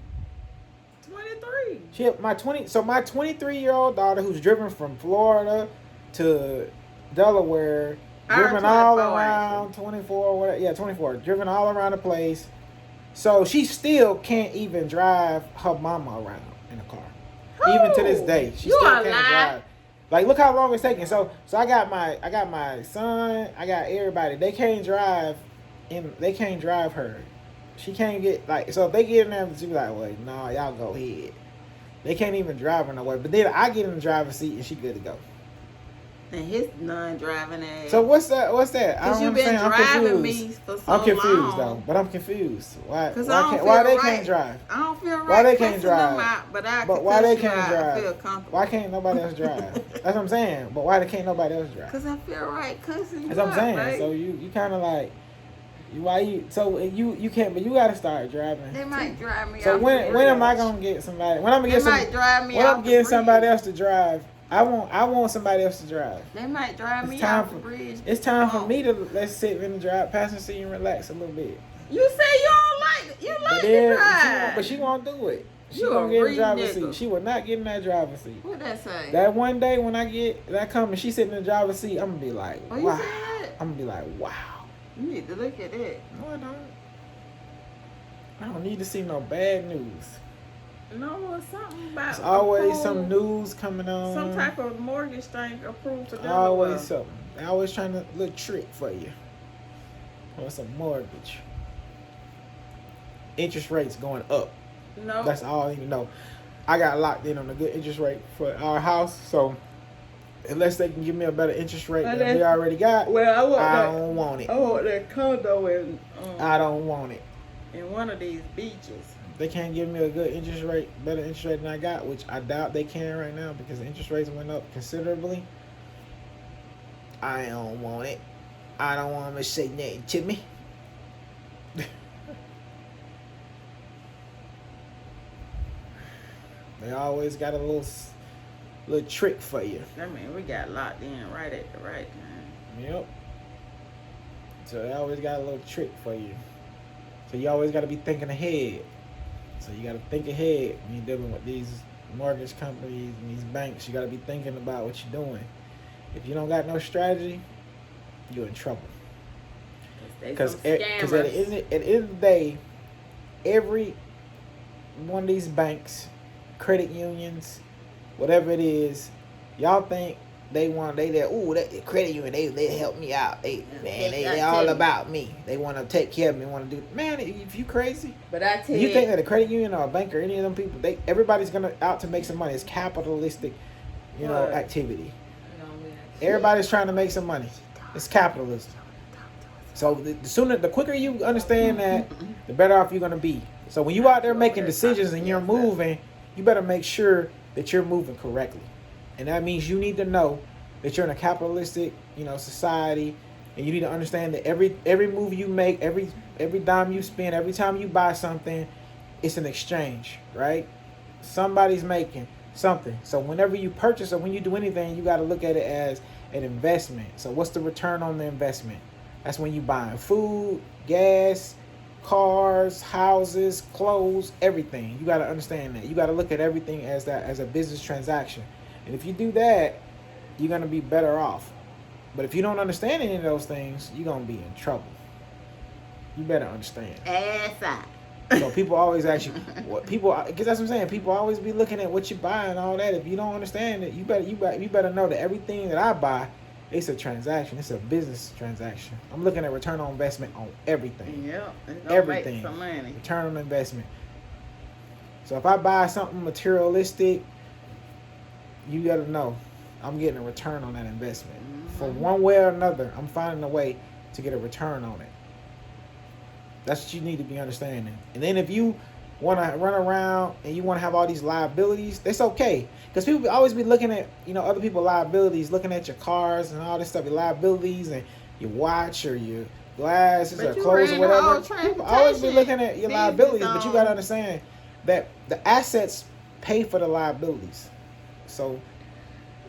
23. She my 23-year-old daughter who's driven from Florida to Delaware, driven all 24, around 24, whatever. Yeah, 24, driven all around the place. So she still can't even drive her mama around in a car. Even to this day, she You still are can't lying. drive. Like look how long it's taking. So I got my son, I got everybody. They can't drive her. She can't get like so if they get in there, she be like, well, no, y'all go ahead. They can't even drive her nowhere. But then I get in the driver's seat and she good to go. And his non-driving ass. So what's that? Because you've been driving me for so I'm confused long. though, but I'm confused. Why Because why they can't drive? I don't feel right. Why they can't cussing drive? Them out, but why they cuss you can't out. I drive? feel comfortable. Why can't nobody else drive? That's what I'm saying. But why can't nobody else drive? Because I feel right cussing you That's what I'm saying. out, So you kind of like you can't, but you got to start driving. They might drive me So off when the am I bridge. gonna get somebody? When I'm gonna They get some? might drive me When off I'm the getting somebody bridge. else to drive, I want somebody else to drive. They might drive It's me time off for- the bridge. It's time for Oh. me to let's sit in the drive passenger seat and relax a little bit. You say you don't like it. You like to drive. But she won't do it. She You won't a get in the real driver's nigga. seat. She will not get in that driver's seat. What that say? That one day when I come and she sitting in the driver's seat, I'm gonna be like, Oh, you wow. said? I'm gonna be like, wow. You need to look at that. No, I don't. I don't need to see no bad news. No, it's something about There's always approved- some news coming on. some type of mortgage thing approved to Always something. They always trying to little trick for you. Or some mortgage. Interest rates going up. No. That's all I need to know. I got locked in on a good interest rate for our house, so unless they can give me a better interest rate than we already got, Well, I don't want it. I want that condo I don't want it. in one of these beaches. They can't give me a good interest rate, better interest rate than I got, which I doubt they can right now because the interest rates went up considerably. I don't want it. I don't want them to say nothing to me. They always got a little trick for you. I mean, we got locked in right at the right time. Yep. So they always got a little trick for you. So you always got to be thinking ahead. So you got to think ahead when you're dealing with these mortgage companies and these banks. You got to be thinking about what you're doing. If you don't got no strategy, you're in trouble. Because at the end of the day, every one of these banks, credit unions, whatever it is, y'all think they credit union, they help me out. They I all tell about me. They want to take care of me. Want to do, man. If you crazy, But I tell you think that a credit union or a bank or any of them people, everybody's gonna out to make some money. It's capitalistic, What? activity. No, we not. Everybody's trying to make some money. It's capitalism. So the quicker you understand that, the better off you're gonna be. So when you out there making decisions and you're moving, you better make sure that you're moving correctly. And that means you need to know that you're in a capitalistic, society, and you need to understand that every move you make, every dime you spend, every time you buy something, it's an exchange, right? Somebody's making something. So whenever you purchase or when you do anything, you got to look at it as an investment. So what's the return on the investment? That's when you buying food, gas, cars, houses, clothes, everything. You got to understand that. You got to look at everything as a business transaction. And if you do that, you're going to be better off. But if you don't understand any of those things, you're going to be in trouble. You better understand. Ass out. So people always ask you because that's what I'm saying. People always be looking at what you buy and all that. If you don't understand it, you better know that everything that I buy, it's a transaction. It's a business transaction. I'm looking at return on investment on everything. Yeah, it's gonna Everything. make some money. Return on investment. So if I buy something materialistic, you got to know I'm getting a return on that investment. From one way or another, I'm finding a way to get a return on it. That's what you need to be understanding. And then if you want to run around and you want to have all these liabilities, that's okay. Because people always be looking at, other people's liabilities, looking at your cars and all this stuff, your liabilities and your watch or your glasses or clothes or whatever. People always be looking at your liabilities, but you got to understand that the assets pay for the liabilities. So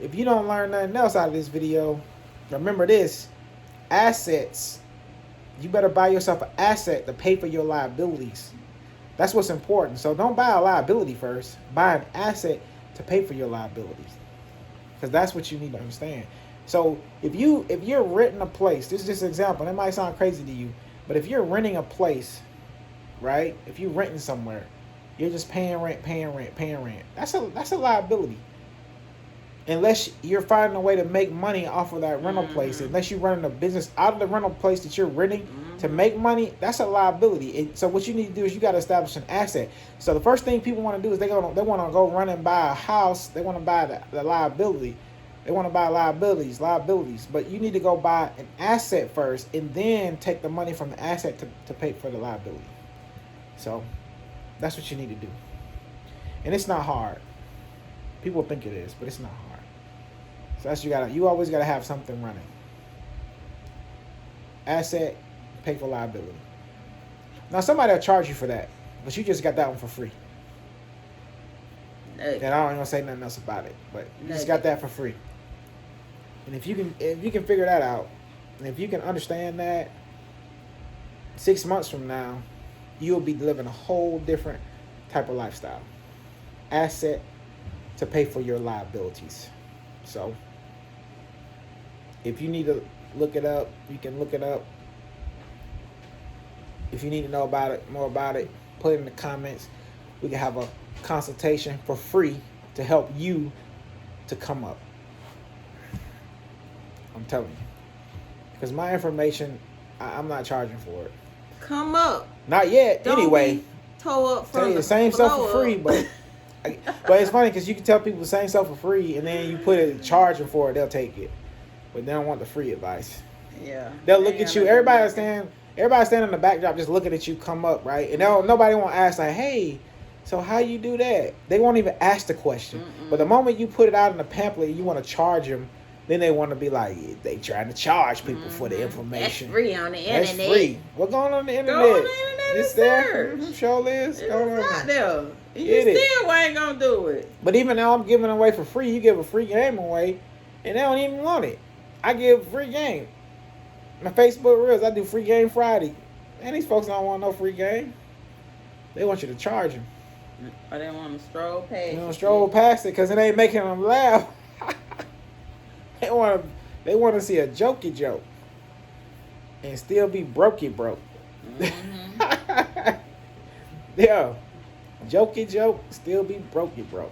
if you don't learn nothing else out of this video, remember this: assets. You better buy yourself an asset to pay for your liabilities. That's what's important. So don't buy a liability first. Buy an asset to pay for your liabilities, because that's what you need to understand. So if you're renting a place, this is just an example. It might sound crazy to you, but if you're renting a place, right? If you're renting somewhere, you're just paying rent. That's a liability. Unless you're finding a way to make money off of that rental place, unless you're running a business out of the rental place that you're renting to make money, that's a liability. So what you need to do is you got to establish an asset. So the first thing people want to do is they want to go run and buy a house. They want to buy the liability. They want to buy liabilities. But you need to go buy an asset first and then take the money from the asset to pay for the liability. So that's what you need to do. And it's not hard. People think it is, but it's not hard. So that's you always gotta have something running. Asset, pay for liability. Now somebody will charge you for that, but you just got that one for free. And I don't even say nothing else about it, but you just got that for free. And if you can figure that out, and if you can understand that, 6 months from now, you'll be living a whole different type of lifestyle. Asset to pay for your liabilities. So if you need to look it up, you can look it up. If you need to know more about it, put it in the comments. We can have a consultation for free to help you to come up. I'm telling you. Because my information, I'm not charging for it. Come up. Not yet. Don't anyway. Be toe up from Tell you the same stuff for free, but it's funny because you can tell people the same stuff for free, and then you put it charging for it, they'll take it, but they don't want the free advice. Yeah, they'll look at you. Everybody stand in the backdrop, just looking at you come up, right? And nobody won't ask like, "Hey, so how you do that?" They won't even ask the question. But the moment you put it out in the pamphlet, you want to charge them. Then they want to be like, they trying to charge people for the information. That's free on the internet. That's free. What's going on the internet? Go on the internet. It's there. Sure is. It's out there. You Get still ain't gonna do it. But even now I'm giving away for free. You give a free game away, and they don't even want it. I give free game. My Facebook Reels, I do free game Friday. And these folks don't want no free game. They want you to charge them. Or they want to stroll past. You know, stroll past it because it ain't making them laugh. They want to see a jokey joke and still be brokey broke. Yeah. Jokey joke, still be brokey broke.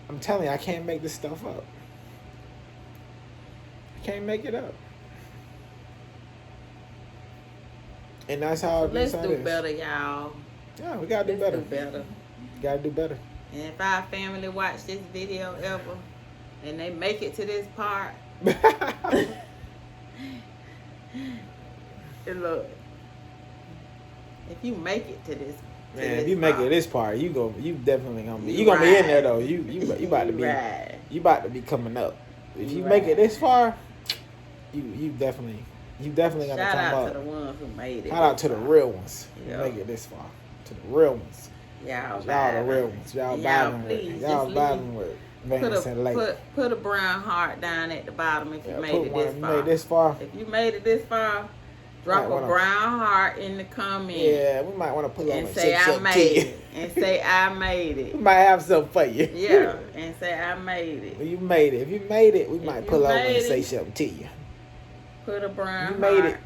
I'm telling you, I can't make this stuff up. You can't make it up. And that's how it Let's is. do better, y'all. Yeah, we gotta do better. Do better. Gotta do better. And if our family watch this video ever, and they make it to this part, and look, if you make it to this, Man, if you make it this part, you definitely gonna be. You gonna be in there though. You about to be. Right. You about to be coming up. If you Right. make it this far, you definitely gonna Shout come out up. to the ones who made it. Shout out to the real ones. Who Yeah. Make it this far. To the real ones. Y'all The real ones. Y'all please, y'all just vibing with Vance and Lake. put a brown heart down at the bottom if you Yeah, made put it one. this You far. made this far. If you made it this far, drop Might a wanna- brown heart in the comment. Yeah, we might want to put on And and say I something to made you. it. And say I made We it. might have something for you. Yeah. And say I made it. Well, you made it. If you made it, we might you pull over and made say it, something to you. Put a brown You made heart. it.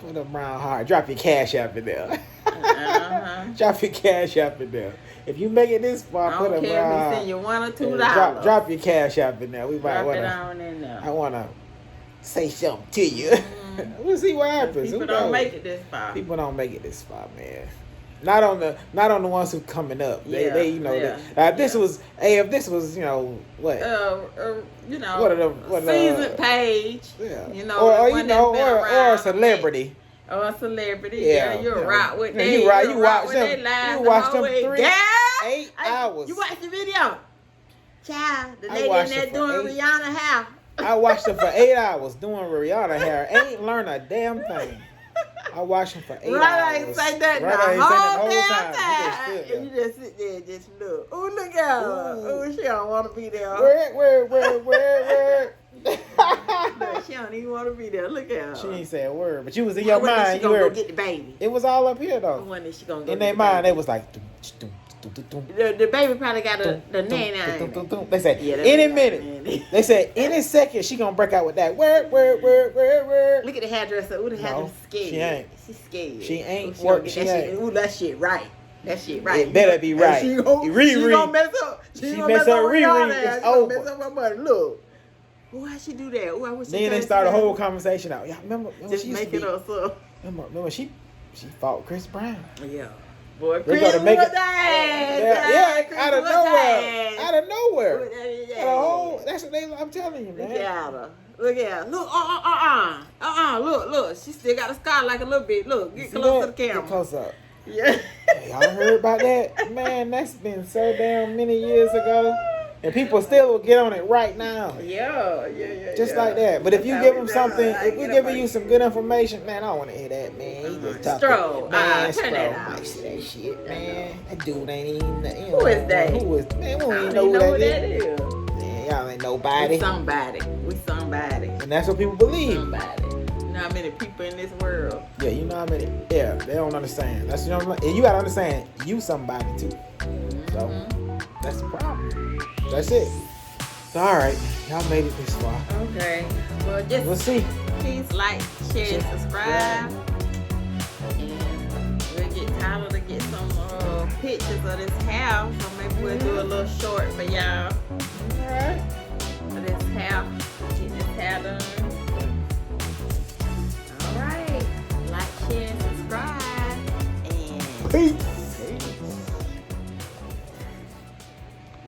Put a brown heart. Drop your cash app in there. Uh-huh. Drop your cash app in there. If you make it this far, I put don't a care if brown we send you $1 or $2. Yeah, drop your cash app in there. We might Drop want it to. on in there. I want to say something to you. Mhm. We'll see what happens. People Who don't knows? make it this far. People don't make it this far, man. Not on the ones who coming up. Yeah, They you know. yeah, If this was you know what? You know, What seasoned page. Yeah. You know, or one you know, that's been or around a celebrity. Or a celebrity. Yeah, Yeah, you'll yeah. rock with Yeah, they. you rock- you'll you rock watch with them- they lives you the watch whole them week. 3, Yeah. 8 hours. You watch the video? Child, the I lady in watched there it for doing 8 Rihanna hair. I watched them for 8 hours doing Rihanna hair. Ain't learn a damn thing. I watched them for 8 Right, hours. ain't say that Right, the ain't say that whole the damn whole time. time. You just stood And you just sit there and just look. Ooh, look at her. Ooh. Ooh, she don't want to be there. Where? Look, she don't even want to be there. Look at her. She ain't say a word, but you was in your When is mind. she You gonna go heard get the baby? it was all up here though. When is she gonna go In get their the mind, baby? they was like. The baby probably got the nanny on it. They said Yeah, that any was minute. nanny. They said any second she gonna break out with that word. Look at the hairdresser. Ooh, the hairdresser scared. she ain't. She's scared. She ain't Ooh, she gonna work- get she that shit. ain't. Ooh, that shit right. That shit right. It better be right. And she gonna mess up. She gonna mess up Riri, Rihanna. it's She gonna over. mess up her money. Look. Ooh, how she do that? Ooh, I wish she Then they could start a see whole that. conversation out. Yeah, remember Just she used make to it be. up, so. Remember she fought Chris Brown. Yeah. Boy, They Chris gotta make it. whooped ass. Yeah, Chris out of whooped nowhere. ass. Out of nowhere. Whooped The ass. whole. That's what they. I'm telling you, Look man. at her. Look at her. Look. Look. She still got a scar like a little bit. Look, get See close to that? the camera. Get close up. Yeah. Y'all heard about that? Man, that's been so damn many years ago. And people still will get on it right now. Yeah. Just like that. But if you give them something, if we giving you some good information, man, I don't want to hear that, man. He just talking. Stroll. Man, Turn that Stroll. off. Like, say that shit, man. That dude ain't even. Who is that? Who is? Man, we I don't don't even even know know who who that that is. is. Man, y'all ain't nobody. We somebody. And that's what people believe. Somebody. You know how many people in this world? Yeah, you know how many. Yeah, they don't understand. That's you know, and you gotta understand. You somebody too. So that's the problem. That's it. So, all right, y'all made it this far. Okay. Well, We'll just see. please like, share, and subscribe. And we'll get Tyler to get some pictures of this house. So maybe we'll do a little short for y'all. All right. For this house. Get this hair done. All right. Like, share, and subscribe. And Peace.